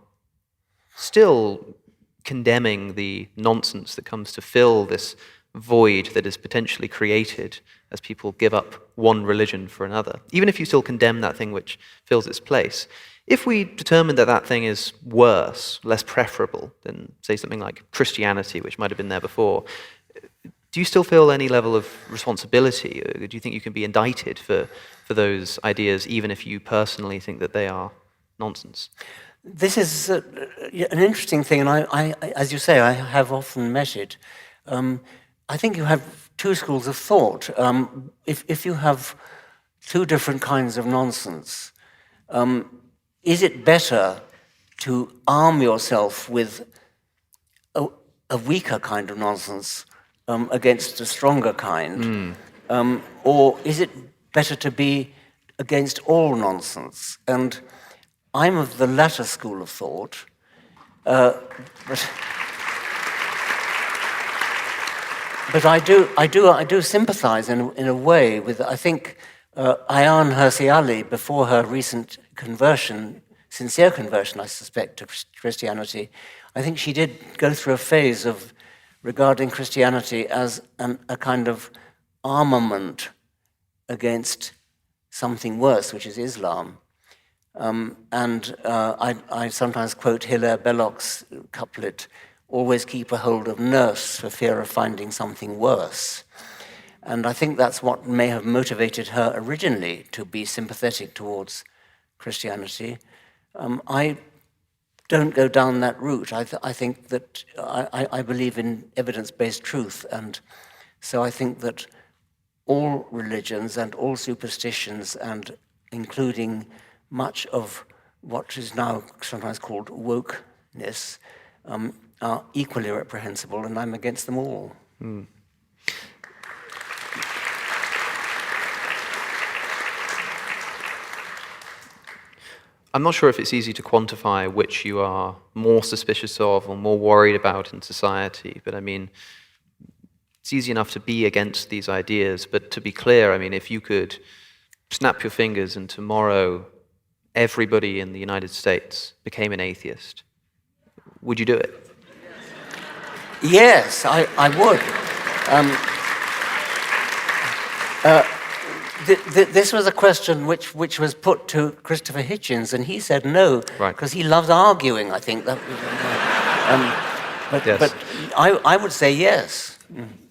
still condemning the nonsense that comes to fill this void that is potentially created as people give up one religion for another, even if you still condemn that thing which fills its place, if we determine that that thing is worse, less preferable than, say, something like Christianity, which might have been there before, do you still feel any level of responsibility? Do you think you can be indicted for those ideas, even if you personally think that they are nonsense? This is an interesting thing, and I, as you say, I have often met it. I think you have two schools of thought. If you have two different kinds of nonsense, is it better to arm yourself with a weaker kind of nonsense against a stronger kind? Or is it better to be against all nonsense? And I'm of the latter school of thought, but I do sympathize in a way with, I think, Ayaan Hirsi Ali, before her recent conversion, sincere conversion, I suspect, to Christianity, I think she did go through a phase of regarding Christianity as a kind of armament against something worse, which is Islam. I sometimes quote Hilaire Belloc's couplet, always keep a hold of nurse for fear of finding something worse. And I think that's what may have motivated her originally to be sympathetic towards Christianity. I don't go down that route. I think that I believe in evidence-based truth, and so I think that all religions and all superstitions, and including much of what is now sometimes called wokeness, are equally reprehensible, and I'm against them all. Mm. I'm not sure if it's easy to quantify which you are more suspicious of or more worried about in society, but I mean, it's easy enough to be against these ideas, but to be clear, I mean, if you could snap your fingers and tomorrow everybody in the United States became an atheist, would you do it? Yes, I would. This was a question which was put to Christopher Hitchens, and he said no, because he loves arguing, I think. But I would say yes.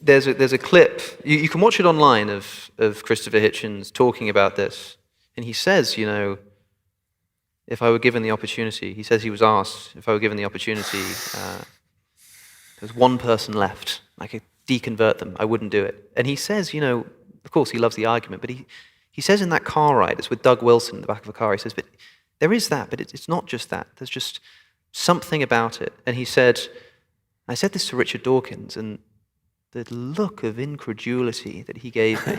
There's a clip, you can watch it online, of Christopher Hitchens talking about this, and he says, you know, if I were given the opportunity, he says he was asked, if I were given the opportunity, there's one person left, I could deconvert them, I wouldn't do it. And he says, you know, of course he loves the argument, but he says in that car ride, it's with Doug Wilson in the back of a car, he says, but there is that, but it's not just that, there's just something about it. And he said, I said this to Richard Dawkins, and the look of incredulity that he gave me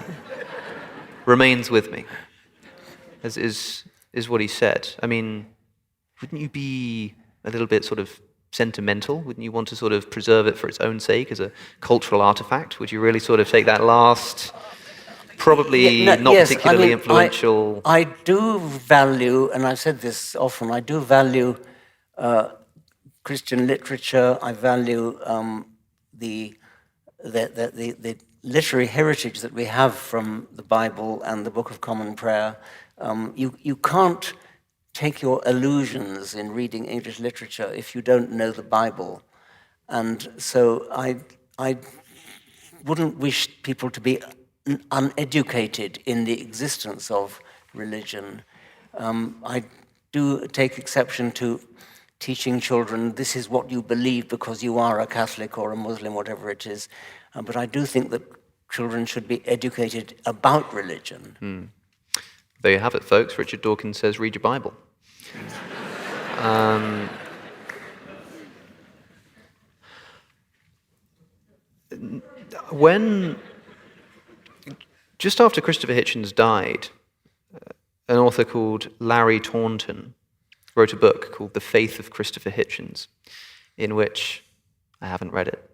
remains with me, as is what he said. I mean, wouldn't you be a little bit sort of sentimental? Wouldn't you want to sort of preserve it for its own sake as a cultural artifact? Would you really sort of take that last, probably not particularly influential... I do value, and I've said this often, I do value Christian literature. I value the literary heritage that we have from the Bible and the Book of Common Prayer. You can't take your illusions in reading English literature if you don't know the Bible. And so I wouldn't wish people to be uneducated in the existence of religion. I do take exception to teaching children, this is what you believe because you are a Catholic or a Muslim, whatever it is. But I do think that children should be educated about religion. There you have it, folks. Richard Dawkins says, read your Bible. When, just after Christopher Hitchens died, an author called Larry Taunton wrote a book called The Faith of Christopher Hitchens, in which, I haven't read it,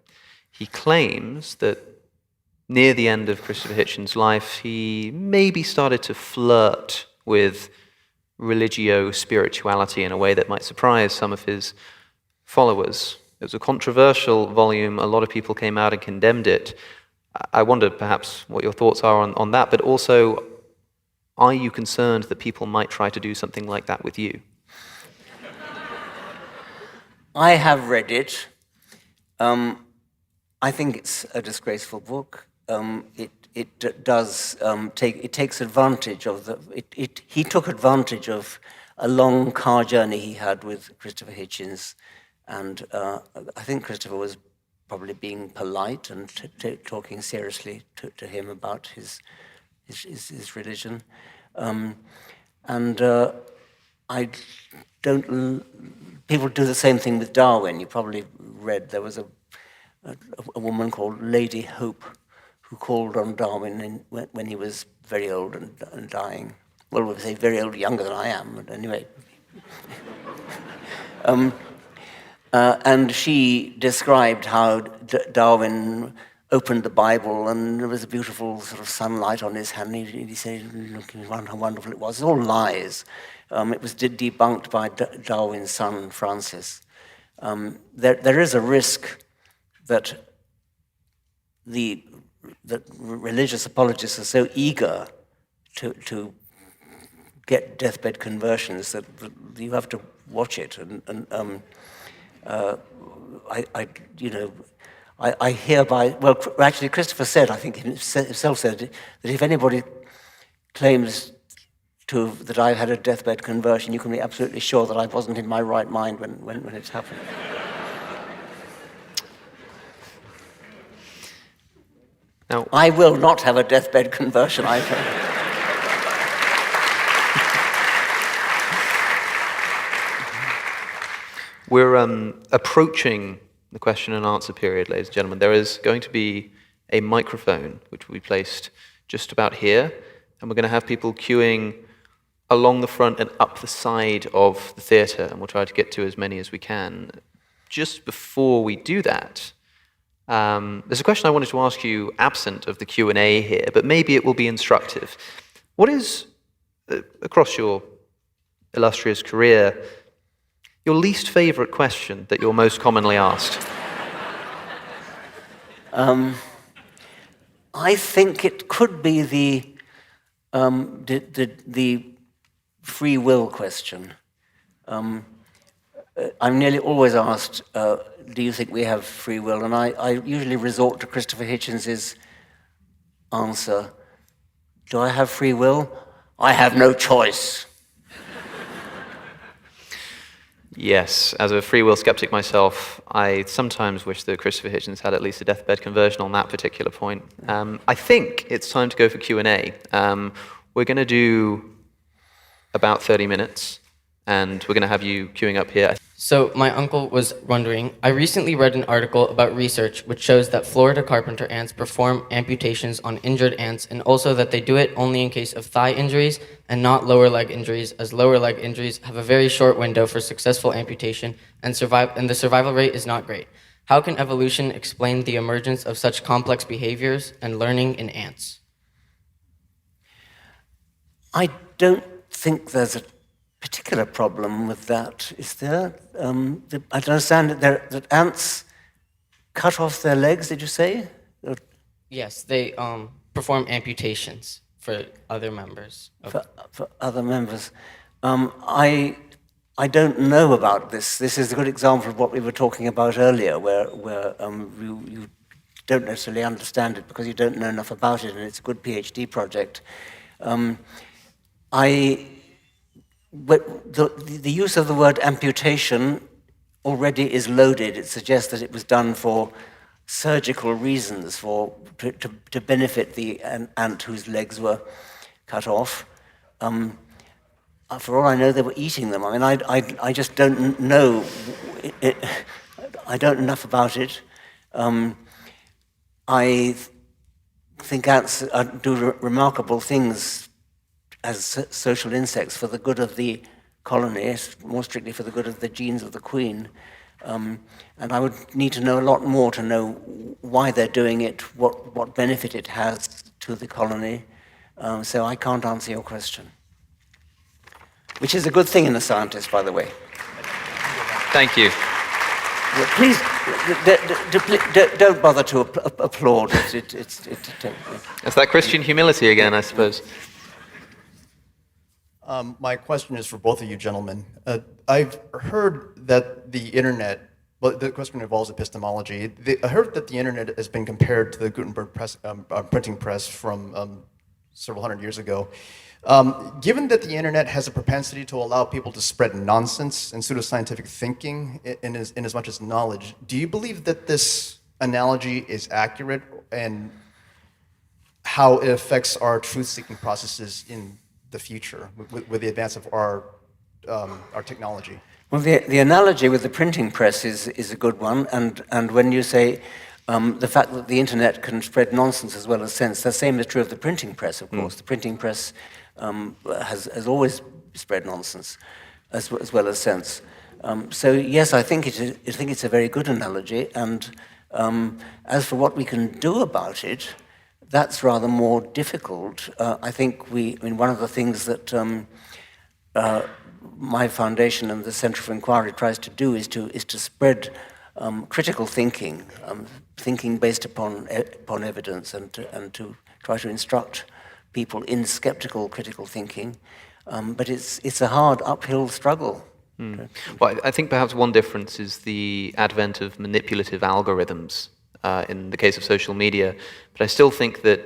he claims that near the end of Christopher Hitchens' life, he maybe started to flirt with religio-spirituality in a way that might surprise some of his followers. It was a controversial volume. A lot of people came out and condemned it. I wonder perhaps what your thoughts are on that, but also, are you concerned that people might try to do something like that with you? I have read it. I think it's a disgraceful book. It takes advantage of he took advantage of a long car journey he had with Christopher Hitchens, and I think Christopher was probably being polite and talking seriously to him about his religion, and I don't. People do the same thing with Darwin. You probably read there was a woman called Lady Hope who called on Darwin when he was very old and dying. Well, we'll say very old, younger than I am, but anyway. And she described how Darwin opened the Bible and there was a beautiful sort of sunlight on his hand. He said, look how wonderful it was. It's all lies. It was debunked by Darwin's son, Francis. There is a risk that religious apologists are so eager to get deathbed conversions that you have to watch it. I hereby, well, actually, Christopher said, I think himself said, that if anybody claims that I had a deathbed conversion, you can be absolutely sure that I wasn't in my right mind when it's happened. Now, I will not have a deathbed conversion, I think. we're approaching the question and answer period, ladies and gentlemen. There is going to be a microphone which will be placed just about here, and we're going to have people queuing along the front and up the side of the theatre, and we'll try to get to as many as we can. Just before we do that, there's a question I wanted to ask you absent of the Q&A here, but maybe it will be instructive. What is, across your illustrious career, your least favourite question that you're most commonly asked? I think it could be the free will question. I'm nearly always asked, do you think we have free will? And I usually resort to Christopher Hitchens's answer, do I have free will? I have no choice. Yes, as a free will skeptic myself, I sometimes wish that Christopher Hitchens had at least a deathbed conversion on that particular point. I think it's time to go for Q&A. We're going to do about 30 minutes, and we're going to have you queuing up here. So my uncle was wondering, I recently read an article about research which shows that Florida carpenter ants perform amputations on injured ants, and also that they do it only in case of thigh injuries and not lower leg injuries, as lower leg injuries have a very short window for successful amputation and the survival rate is not great. How can evolution explain the emergence of such complex behaviors and learning in ants? I don't think there's a particular problem with that, is there? I don't understand that ants cut off their legs, did you say? Yes, they perform amputations for other members. For other members. I don't know about this. This is a good example of what we were talking about earlier, where you don't necessarily understand it because you don't know enough about it, and it's a good PhD project. But the use of the word amputation already is loaded. It suggests that it was done for surgical reasons, to benefit the ant whose legs were cut off. For all I know, they were eating them. I mean, I just don't know. I don't know enough about it. I think ants do remarkable things as social insects for the good of the colony, more strictly for the good of the genes of the queen. And I would need to know a lot more to know why they're doing it, what benefit it has to the colony. So I can't answer your question. Which is a good thing in a scientist, by the way. Thank you. Well, please, don't bother to applaud. It's that Christian humility again, I suppose. My question is for both of you gentlemen. I've heard that the internet, well, the question involves epistemology. I heard that the internet has been compared to the Gutenberg printing press from several hundred years ago. Given that the internet has a propensity to allow people to spread nonsense and pseudoscientific thinking in as much as knowledge, do you believe that this analogy is accurate and how it affects our truth-seeking processes in the future with the advance of our technology? Well, the analogy with the printing press is a good one, and when you say the fact that the internet can spread nonsense as well as sense, the same is true of the printing press, of course. The printing press has always spread nonsense as well as sense. So yes, I think it's a very good analogy, and as for what we can do about it, that's rather more difficult. I think one of the things that my foundation and the Centre for Inquiry tries to do is to spread critical thinking, thinking based upon evidence, and to try to instruct people in skeptical, critical thinking. But it's a hard uphill struggle. Well, I think perhaps one difference is the advent of manipulative algorithms in the case of social media, but I still think that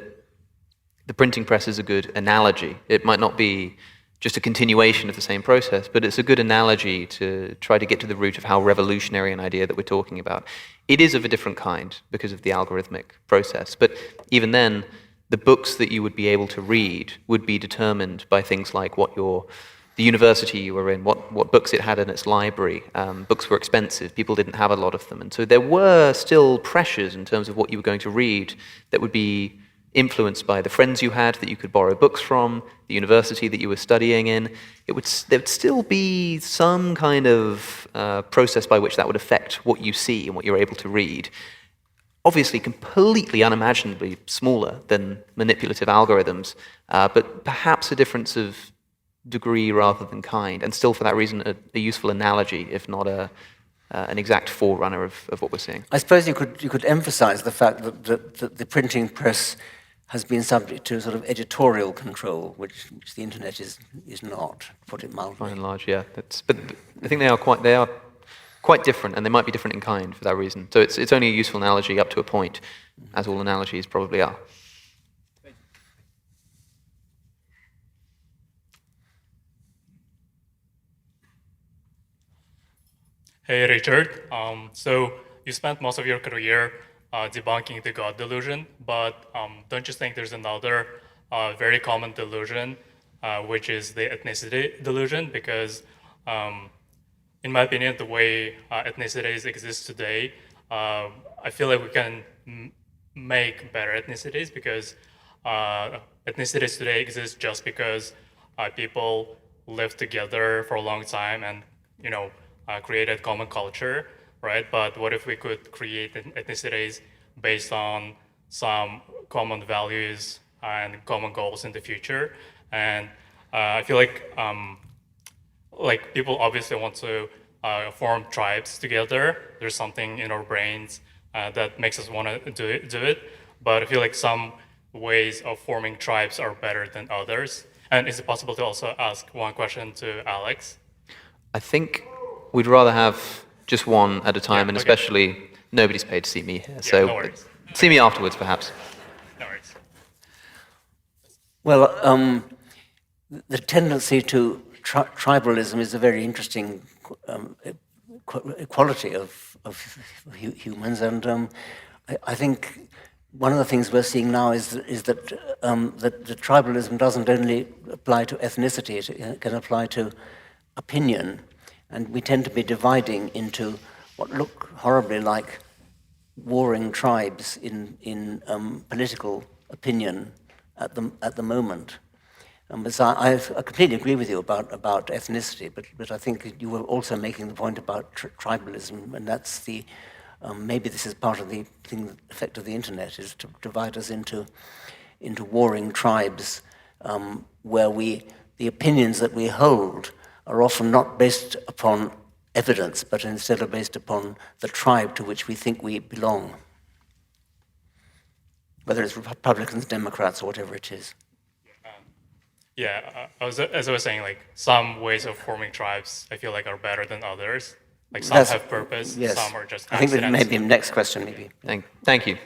the printing press is a good analogy. It might not be just a continuation of the same process, but it's a good analogy to try to get to the root of how revolutionary an idea that we're talking about. It is of a different kind because of the algorithmic process, but even then, the books that you would be able to read would be determined by things like the university you were in, what books it had in its library. Books were expensive, people didn't have a lot of them, and so there were still pressures in terms of what you were going to read that would be influenced by the friends you had that you could borrow books from, the university that you were studying in. There would still be some kind of process by which that would affect what you see and what you're able to read. Obviously completely unimaginably smaller than manipulative algorithms, but perhaps a difference of degree rather than kind, and still for that reason a useful analogy, if not an exact forerunner of what we're seeing. I suppose you could emphasize the fact that the printing press has been subject to sort of editorial control, which the internet is not, to put it mildly. By and large, yeah. But I think they are quite different, and they might be different in kind for that reason. So it's only a useful analogy up to a point, as all analogies probably are. Hey, Richard. So you spent most of your career debunking the God delusion, but don't you think there's another very common delusion, which is the ethnicity delusion? Because in my opinion, the way ethnicities exist today, I feel like we can make better ethnicities because ethnicities today exist just because people live together for a long time and, created common culture, right? But what if we could create ethnicities based on some common values and common goals in the future? And I feel like people obviously want to form tribes together. There's something in our brains that makes us want to do it. But I feel like some ways of forming tribes are better than others. And is it possible to also ask one question to Alex? I think we'd rather have just one at a time, and okay. especially nobody's paid to see me here, Yeah, so no worries. see me afterwards, perhaps. No worries. Well, the tendency to tribalism is a very interesting quality of humans, and I think one of the things we're seeing now is that the tribalism doesn't only apply to ethnicity; it can apply to opinion, and we tend to be dividing into what look horribly like warring tribes in political opinion at the moment. So I completely agree with you about ethnicity, but I think you were also making the point about tribalism, and that's the maybe this is part of the effect of the internet, is to divide us into warring tribes, where the opinions that we hold are often not based upon evidence, but instead are based upon the tribe to which we think we belong, whether it's Republicans, Democrats, or whatever it is. As I was saying, like some ways of forming tribes, I feel like are better than others. Like some have purpose, yes. some are just I think that accidents. maybe next question, maybe. Thank you.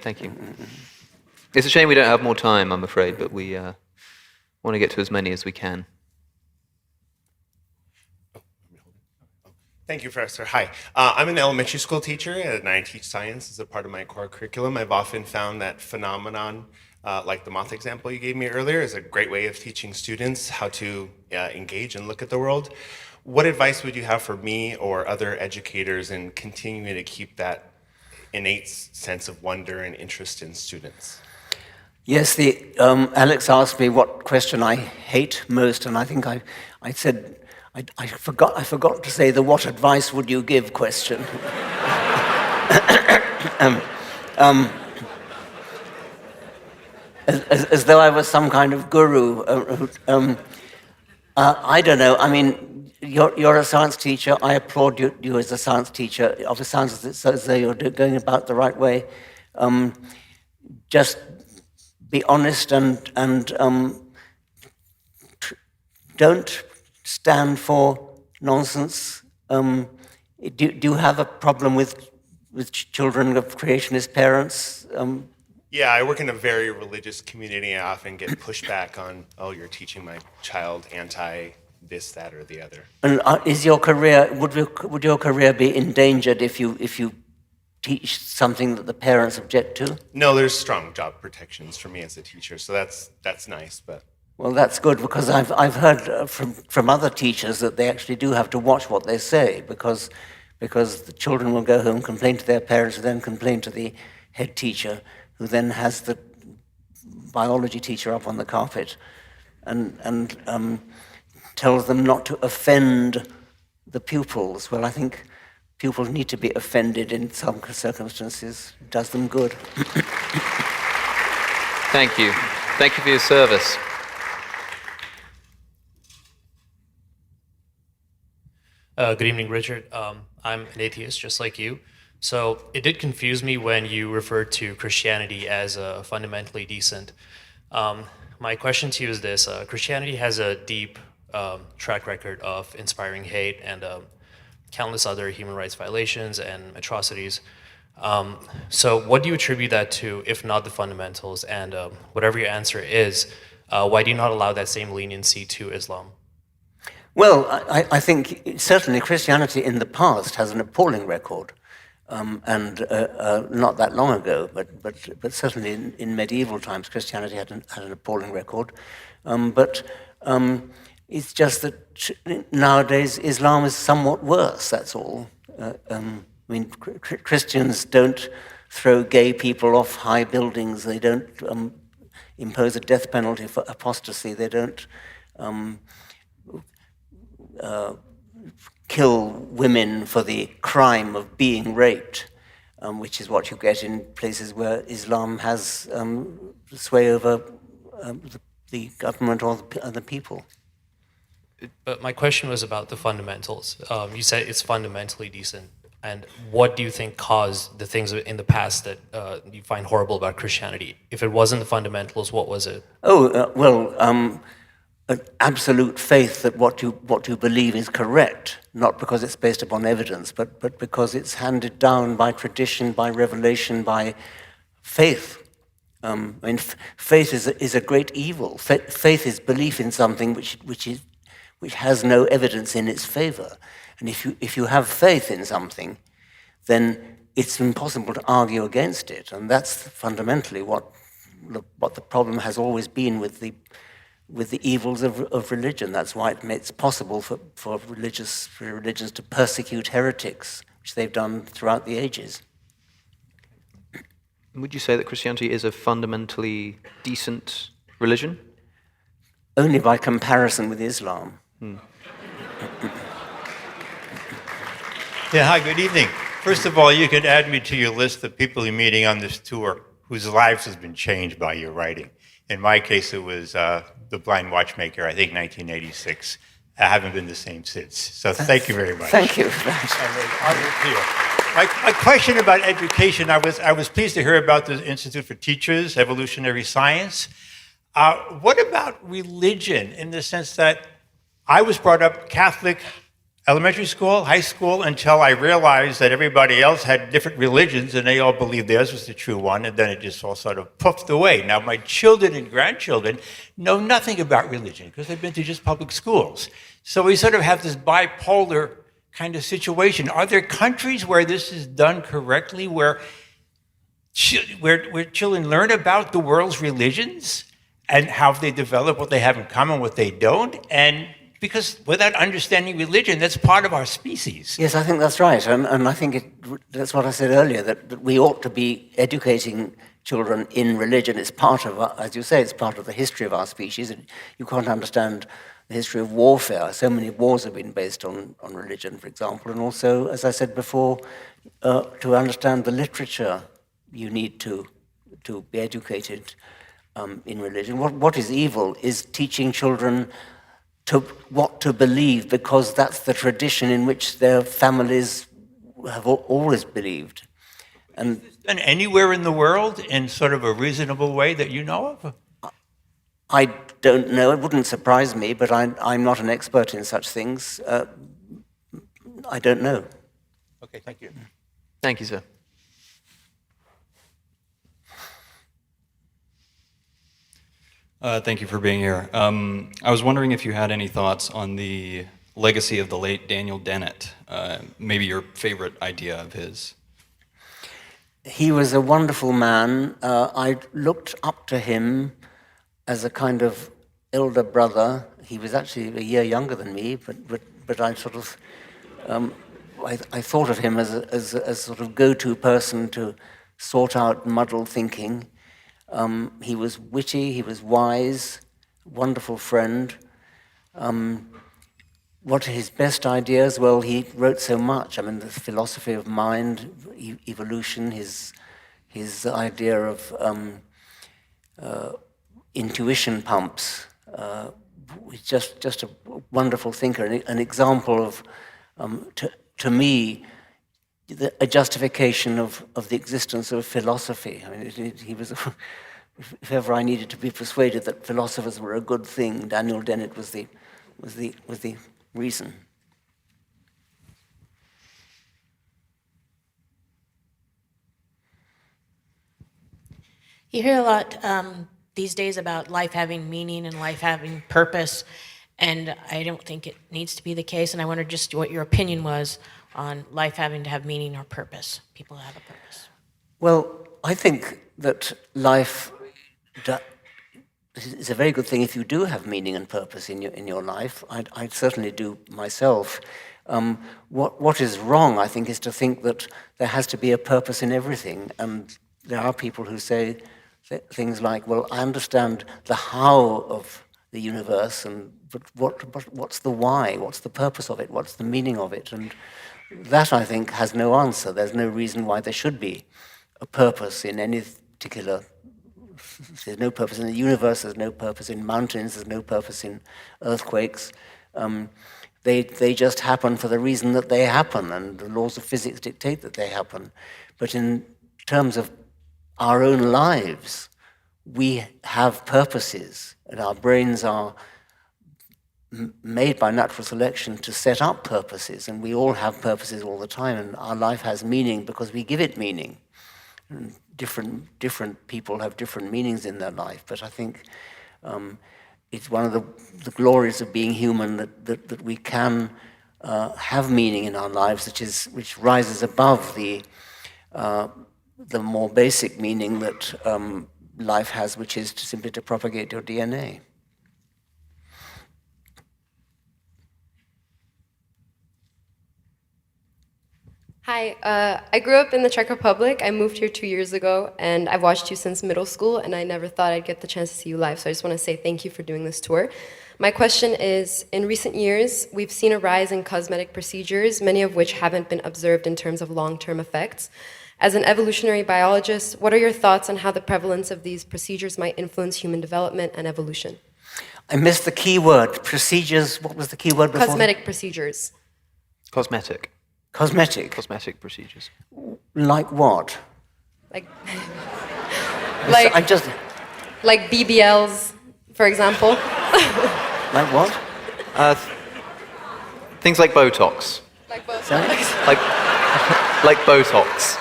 It's a shame we don't have more time, I'm afraid, but we want to get to as many as we can. Thank you, Professor. Hi. I'm an elementary school teacher, and I teach science as a part of my core curriculum. I've often found that phenomenon, like the moth example you gave me earlier, is a great way of teaching students how to engage and look at the world. What advice would you have for me or other educators in continuing to keep that innate sense of wonder and interest in students? Yes, Alex asked me what question I hate most, and I think I said, I forgot to say the "what advice would you give" question. As though I was some kind of guru. I don't know. I mean, you're a science teacher. I applaud you as a science teacher. It sounds as though you're going about the right way. Just be honest and don't stand for nonsense. Do you have a problem with children of creationist parents? Yeah, I work in a very religious community. I often get pushback on, oh, you're teaching my child anti this, that, or the other. And is your career, would your career be endangered if you teach something that the parents object to? No, there's strong job protections for me as a teacher, so that's nice, but... Well, that's good, because I've heard from other teachers that they actually do have to watch what they say, because the children will go home, complain to their parents, and then complain to the head teacher, who then has the biology teacher up on the carpet and tells them not to offend the pupils. Well, I think pupils need to be offended in some circumstances. It does them good. Thank you. Thank you for your service. Good evening, Richard. I'm an atheist, just like you. So it did confuse me when you referred to Christianity as fundamentally decent. My question to you is this. Christianity has a deep track record of inspiring hate and countless other human rights violations and atrocities. So what do you attribute that to, if not the fundamentals? And whatever your answer is, why do you not allow that same leniency to Islam? Well, I think certainly Christianity in the past has an appalling record. And not that long ago, but certainly in medieval times, Christianity had an appalling record. But it's just that nowadays Islam is somewhat worse, that's all. I mean, Christians don't throw gay people off high buildings. They don't impose a death penalty for apostasy. They don't kill women for the crime of being raped, which is what you get in places where Islam has sway over the government or the people. But my question was about the fundamentals. You said it's fundamentally decent. And what do you think caused the things in the past that you find horrible about Christianity? If it wasn't the fundamentals, what was it? An absolute faith that what you believe is correct, not because it's based upon evidence, but because it's handed down by tradition, by revelation, by faith. I mean, faith is a great evil. Faith is belief in something which has no evidence in its favor. And if you have faith in something, then it's impossible to argue against it. And that's fundamentally what the problem has always been with the evils of religion. That's why it's possible for religions to persecute heretics, which they've done throughout the ages. Would you say that Christianity is a fundamentally decent religion? Only by comparison with Islam. Yeah, hi, good evening. First of all, you could add me to your list of people you're meeting on this tour whose lives has been changed by your writing. In my case, it was The Blind Watchmaker, I think 1986. I haven't been the same since. So thank you very much. Thank you. My question about education, I was pleased to hear about the Institute for Teachers, Evolutionary Science. What about religion, in the sense that I was brought up Catholic, elementary school, high school, until I realized that everybody else had different religions and they all believed theirs was the true one, and then it just all sort of puffed away. Now my children and grandchildren know nothing about religion because they've been to just public schools. So we sort of have this bipolar kind of situation. Are there countries where this is done correctly, where children learn about the world's religions and how they develop, what they have in common, what they don't? And because without understanding religion, that's part of our species. Yes, I think that's right. And I think that's what I said earlier, that we ought to be educating children in religion. It's part of, as you say, it's part of the history of our species. And you can't understand the history of warfare. So many wars have been based on religion, for example. And also, as I said before, to understand the literature, you need to be educated in religion. What is evil is teaching children what to believe, because that's the tradition in which their families have always believed. And anywhere in the world in sort of a reasonable way that you know of? I don't know. It wouldn't surprise me, but I'm not an expert in such things. I don't know. Okay, thank you. Thank you, sir. Thank you for being here. I was wondering if you had any thoughts on the legacy of the late Daniel Dennett, maybe your favorite idea of his. He was a wonderful man. I looked up to him as a kind of elder brother. He was actually a year younger than me, but I sort of, I thought of him as a sort of go-to person to sort out muddled thinking. He was witty, he was wise, wonderful friend. What are his best ideas? Well, he wrote so much. I mean, the philosophy of mind, evolution, his idea of intuition pumps. He's just a wonderful thinker, an example of, to me, a justification of the existence of philosophy. I mean, he was, if ever I needed to be persuaded that philosophers were a good thing, Daniel Dennett was the reason. You hear a lot these days about life having meaning and life having purpose, and I don't think it needs to be the case, and I wondered just what your opinion was on life having to have meaning or purpose, people have a purpose. Well, I think that life is a very good thing if you do have meaning and purpose in your life. I certainly do myself. What is wrong, I think, is to think that there has to be a purpose in everything. And there are people who say things like, well, I understand the how of the universe, but what's the why? What's the purpose of it? What's the meaning of it? And that, I think, has no answer. There's no reason why there should be a purpose in any particular. There's no purpose in the universe, there's no purpose in mountains, there's no purpose in earthquakes. They just happen for the reason that they happen, and the laws of physics dictate that they happen. But in terms of our own lives, we have purposes, and our brains are made by natural selection to set up purposes, and we all have purposes all the time, and our life has meaning because we give it meaning. And different people have different meanings in their life, but I think it's one of the glories of being human that we can have meaning in our lives, which rises above the more basic meaning that life has, which is simply to propagate your DNA. Hi, I grew up in the Czech Republic. I moved here 2 years ago, and I've watched you since middle school, and I never thought I'd get the chance to see you live, so I just want to say thank you for doing this tour. My question is, in recent years, we've seen a rise in cosmetic procedures, many of which haven't been observed in terms of long-term effects. As an evolutionary biologist, what are your thoughts on how the prevalence of these procedures might influence human development and evolution? I missed the key word. Procedures, what was the key word before? Cosmetic procedures. Cosmetic. Cosmetic? Cosmetic procedures. Like what? Like, like BBLs, for example. Like what? Things like Botox. Like Botox. Like Botox.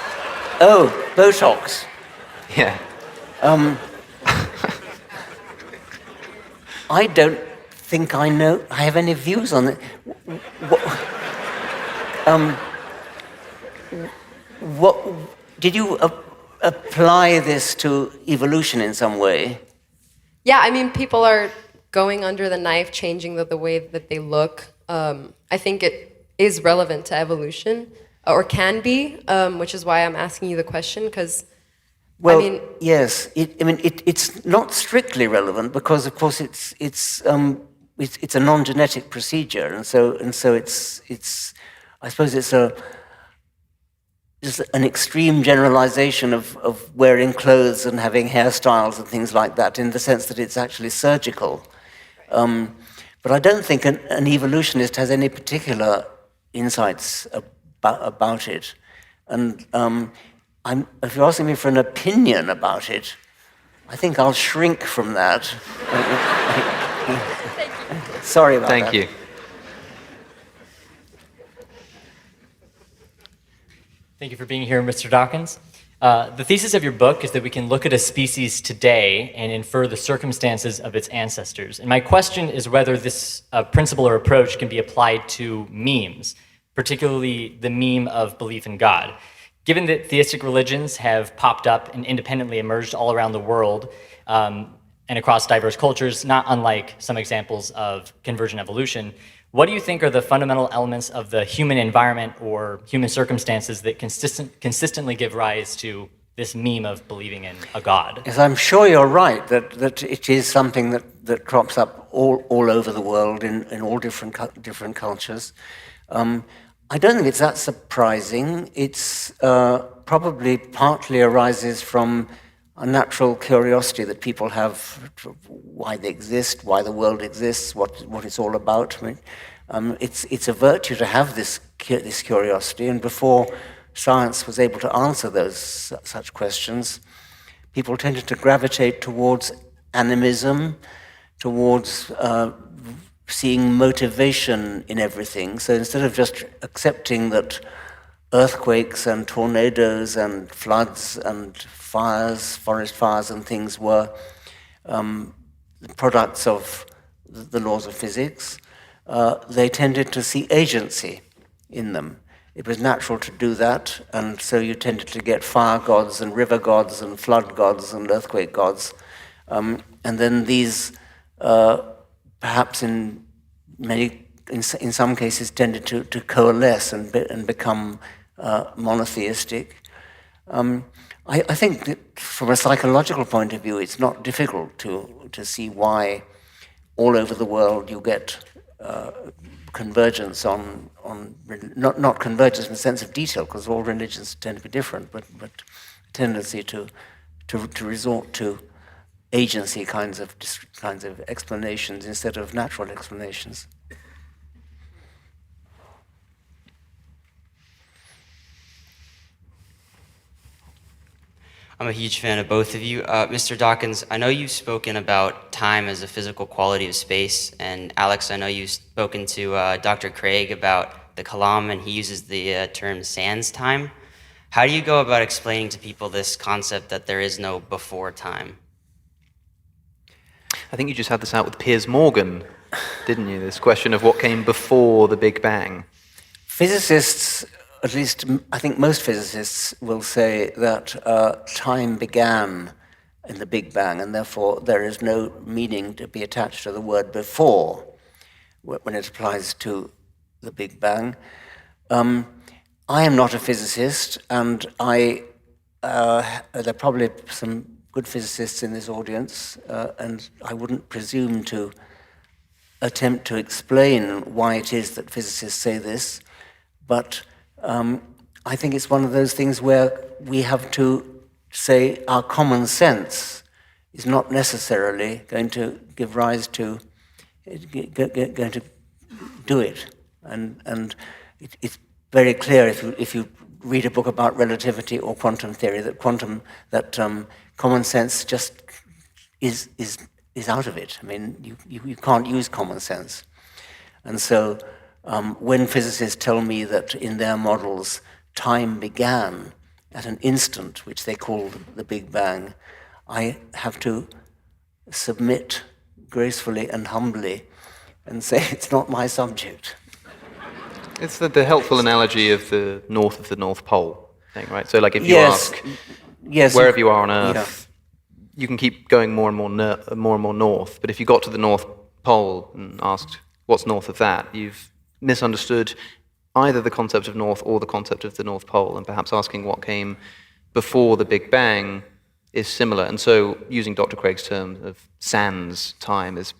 Oh, Botox. Yeah. I don't think I have any views on it. What did you apply this to evolution in some way? Yeah, I mean, people are going under the knife, changing the way that they look. I think it is relevant to evolution, or can be, which is why I'm asking you the question, because, well, I mean... Yes, it's not strictly relevant, because, of course, it's a non-genetic procedure, and so it's I suppose it's just an extreme generalization of wearing clothes and having hairstyles and things like that, in the sense that it's actually surgical. But I don't think an evolutionist has any particular insights about it. And if you're asking me for an opinion about it, I think I'll shrink from that. Thank you. Sorry about that. Thank you. Thank you for being here, Mr. Dawkins. The thesis of your book is that we can look at a species today and infer the circumstances of its ancestors. And my question is whether this principle or approach can be applied to memes, particularly the meme of belief in God. Given that theistic religions have popped up and independently emerged all around the world and across diverse cultures, not unlike some examples of convergent evolution, what do you think are the fundamental elements of the human environment or human circumstances that consistently give rise to this meme of believing in a God? Yes, I'm sure you're right that it is something that crops up all over the world in all different cultures. I don't think it's that surprising. It's probably partly arises from a natural curiosity that people have to why they exist, why the world exists, what it's all about. I mean, it's a virtue to have this curiosity, and before science was able to answer such questions, people tended to gravitate towards animism, towards seeing motivation in everything. So instead of just accepting that earthquakes and tornadoes and floods and fires, forest fires and things were products of the laws of physics, they tended to see agency in them. It was natural to do that, and so you tended to get fire gods and river gods and flood gods and earthquake gods. And then these perhaps in some cases tended to coalesce and become monotheistic. I think that from a psychological point of view, it's not difficult to see why all over the world you get convergence on not convergence in the sense of detail, because all religions tend to be different, but tendency to resort to agency kinds of explanations instead of natural explanations. I'm a huge fan of both of you. Mr. Dawkins, I know you've spoken about time as a physical quality of space, and Alex, I know you've spoken to Dr. Craig about the kalam, and he uses the term sans time. How do you go about explaining to people this concept that there is no before time? I think you just had this out with Piers Morgan, didn't you? This question of what came before the Big Bang. Physicists, at least I think most physicists, will say that time began in the Big Bang, and therefore there is no meaning to be attached to the word before when it applies to the Big Bang. I am not a physicist, and there are probably some good physicists in this audience, and I wouldn't presume to attempt to explain why it is that physicists say this, but I think it's one of those things where we have to say our common sense is not necessarily going to give rise to, going to do it. And it's very clear if you read a book about relativity or quantum theory that common sense just is out of it. I mean, you can't use common sense. And so when physicists tell me that in their models time began at an instant, which they call the Big Bang, I have to submit gracefully and humbly and say it's not my subject. It's the helpful analogy of the North Pole thing, right? So like if you ask wherever you are on Earth, you can keep going more and more north, but if you got to the North Pole and asked what's north of that, you've misunderstood either the concept of north or the concept of the North Pole, and perhaps asking what came before the Big Bang is similar. And so using Dr. Craig's term of sans time is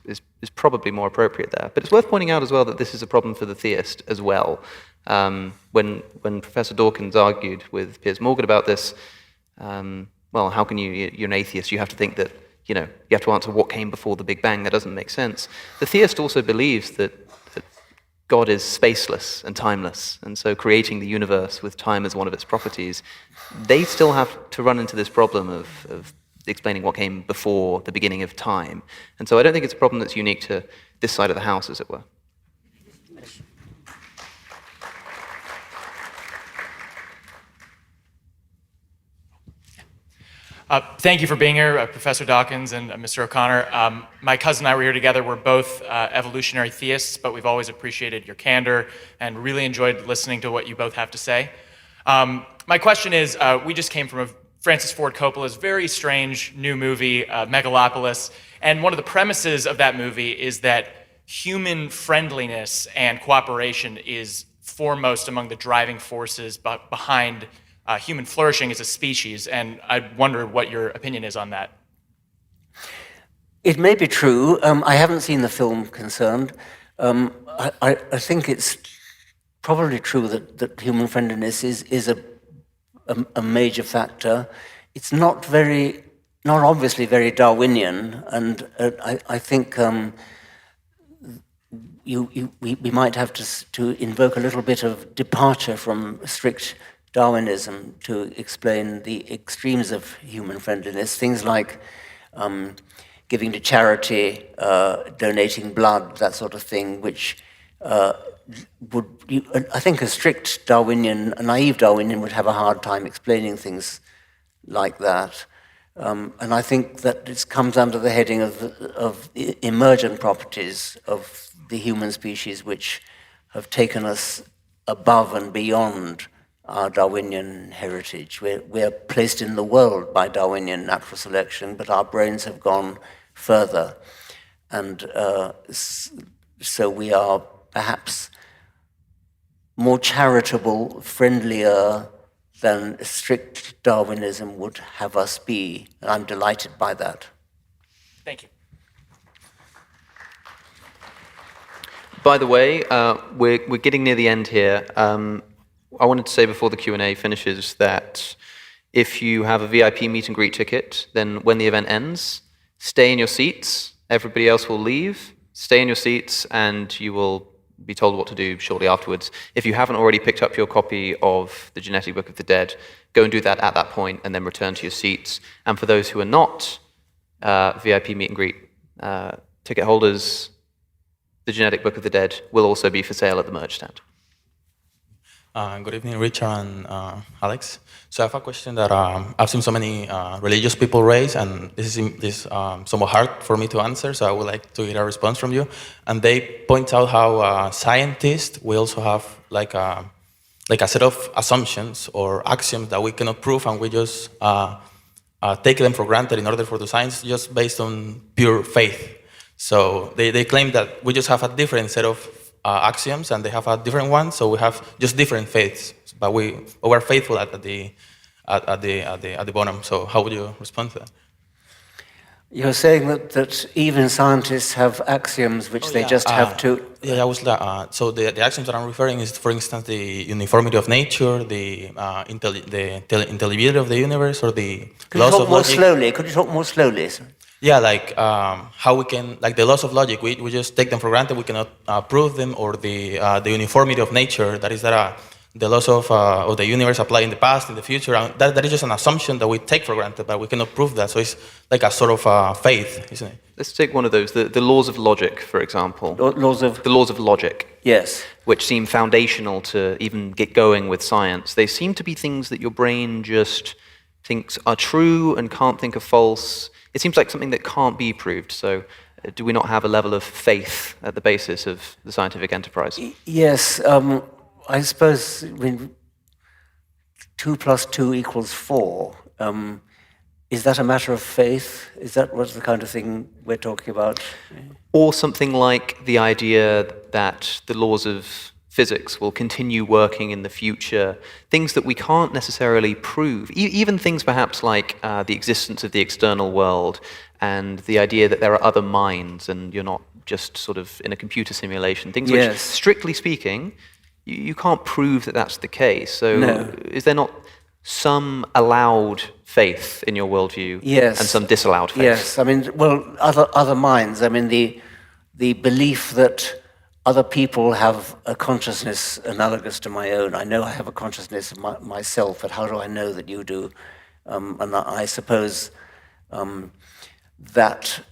probably more appropriate there. But it's worth pointing out as well that this is a problem for the theist as well. When Professor Dawkins argued with Piers Morgan about this, well, how can you're an atheist, you have to think that, you have to answer what came before the Big Bang. That doesn't make sense. The theist also believes that God is spaceless and timeless, and so creating the universe with time as one of its properties, they still have to run into this problem of explaining what came before the beginning of time. And so I don't think it's a problem that's unique to this side of the house, as it were. Thank you for being here, Professor Dawkins and Mr. O'Connor. My cousin and I were here together. We're both evolutionary theists, but we've always appreciated your candor and really enjoyed listening to what you both have to say. My question is, we just came from Francis Ford Coppola's very strange new movie, Megalopolis, and one of the premises of that movie is that human friendliness and cooperation is foremost among the driving forces behind human flourishing as a species, and I wonder what your opinion is on that. It may be true. I haven't seen the film concerned. I think it's probably true that human friendliness is a major factor. It's not obviously very Darwinian, and I think we might have to invoke a little bit of departure from strict Darwinism to explain the extremes of human friendliness, things like giving to charity, donating blood, that sort of thing, which I think a strict Darwinian, a naive Darwinian would have a hard time explaining things like that. And I think that it comes under the heading of the emergent properties of the human species, which have taken us above and beyond our Darwinian heritage. We're placed in the world by Darwinian natural selection, but our brains have gone further. And so we are perhaps more charitable, friendlier than strict Darwinism would have us be. And I'm delighted by that. Thank you. By the way, we're getting near the end here. I wanted to say before the Q&A finishes that if you have a VIP meet and greet ticket, then when the event ends, stay in your seats. Everybody else will leave. Stay in your seats, and you will be told what to do shortly afterwards. If you haven't already picked up your copy of the Genetic Book of the Dead, go and do that at that point, and then return to your seats. And for those who are not VIP meet and greet ticket holders, the Genetic Book of the Dead will also be for sale at the merch stand. Good evening, Richard and Alex. So I have a question that I've seen so many religious people raise, and this is somewhat hard for me to answer, so I would like to get a response from you. And they point out how scientists, we also have like a set of assumptions or axioms that we cannot prove, and we just take them for granted in order for the science just based on pure faith. So they claim that we just have a different set of axioms, and they have a different one, so we have just different faiths, but we're faithful at the bottom. So how would you respond to that? You're saying that even scientists have axioms which they just have to... Yeah, I was so the axioms that I'm referring is, for instance, the uniformity of nature, the intelligibility of the universe, or the laws of logic. Could you talk more slowly? Yeah, like how we can, like the laws of logic, we just take them for granted, we cannot prove them, or the uniformity of nature, that is that the laws of the universe apply in the past, in the future, and that is just an assumption that we take for granted, but we cannot prove that, so it's like a sort of faith, isn't it? Let's take one of those, the laws of logic, for example. The laws of logic. Yes. Which seem foundational to even get going with science. They seem to be things that your brain just thinks are true and can't think are false. It seems like something that can't be proved. So do we not have a level of faith at the basis of the scientific enterprise? Yes. I suppose 2 + 2 = 4. Is that a matter of faith? Is that what's the kind of thing we're talking about? Or something like the idea that the laws of physics will continue working in the future, things that we can't necessarily prove, even things perhaps like the existence of the external world and the idea that there are other minds and you're not just sort of in a computer simulation, things which, strictly speaking, you can't prove that that's the case. So is there not some allowed faith in your worldview and some disallowed faith? Yes, I mean, well, other minds. I mean, the belief that other people have a consciousness analogous to my own. I know I have a consciousness of myself, but how do I know that you do? And I suppose that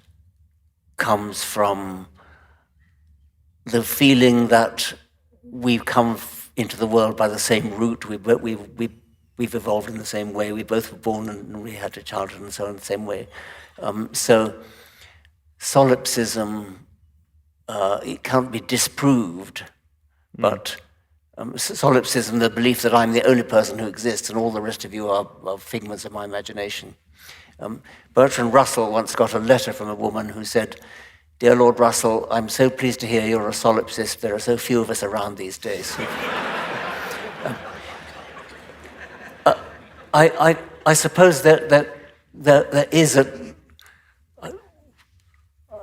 comes from the feeling that we've come into the world by the same route. We we've evolved in the same way. We both were born and we had a childhood and so on in the same way. So solipsism, it can't be disproved, but solipsism, the belief that I'm the only person who exists and all the rest of you are figments of my imagination. Bertrand Russell once got a letter from a woman who said, "Dear Lord Russell, I'm so pleased to hear you're a solipsist. There are so few of us around these days." I suppose that there is a...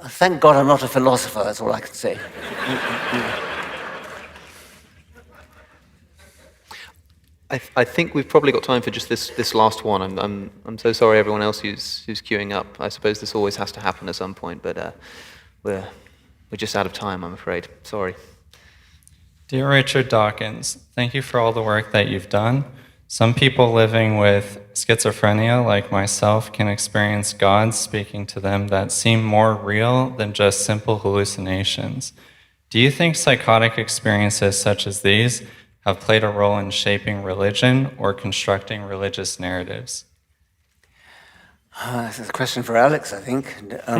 Thank God I'm not a philosopher, that's all I can say. I think we've probably got time for just this last one. I'm so sorry everyone else who's queuing up. I suppose this always has to happen at some point, but we're just out of time, I'm afraid. Sorry. Dear Richard Dawkins, thank you for all the work that you've done. Some people living with schizophrenia, like myself, can experience gods speaking to them that seem more real than just simple hallucinations. Do you think psychotic experiences such as these have played a role in shaping religion or constructing religious narratives? This is a question for Alex, I think. I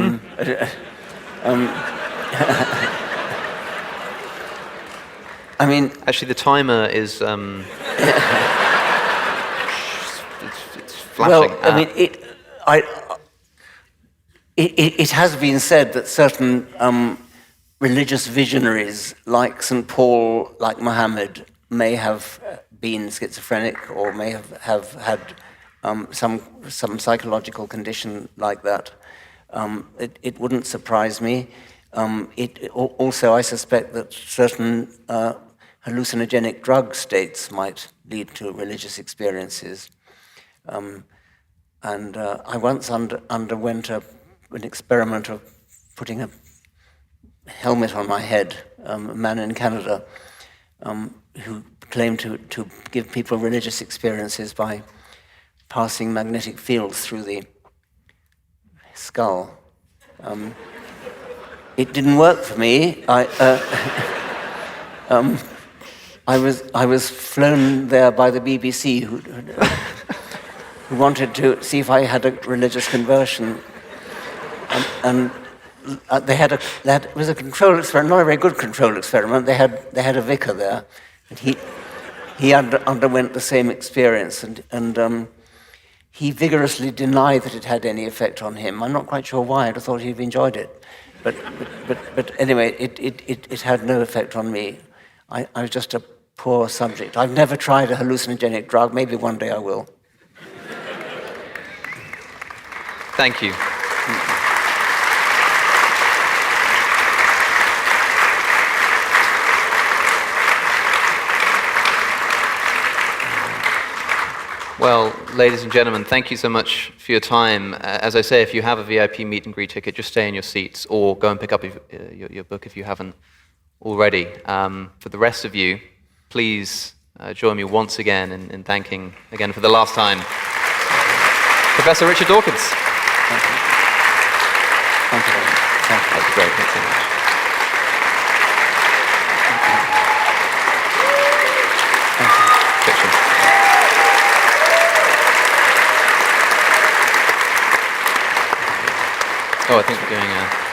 mean... Actually, the timer is... it's flashing. Well, I mean, it has been said that certain religious visionaries, like St. Paul, like Muhammad, may have been schizophrenic or may have had some psychological condition like that. It wouldn't surprise me. Also, I suspect that certain hallucinogenic drug states might lead to religious experiences. And I once underwent an experiment of putting a helmet on my head, a man in Canada who claimed to give people religious experiences by passing magnetic fields through the skull. It didn't work for me. I was flown there by the BBC who wanted to see if I had a religious conversion, and it was a control experiment, not a very good control experiment. They had a vicar there, and he underwent the same experience, and he vigorously denied that it had any effect on him. I'm not quite sure why. I thought he'd enjoyed it, but anyway, it had no effect on me. I was just a poor subject. I've never tried a hallucinogenic drug. Maybe one day I will. Thank you. Well, ladies and gentlemen, thank you so much for your time. As I say, if you have a VIP meet and greet ticket, just stay in your seats or go and pick up your book if you haven't already. For the rest of you, please join me once again in thanking, again for the last time, Professor Richard Dawkins. Thank you. Thank you. Thank you. That's great. Thanks so much. Oh, I think we're doing a...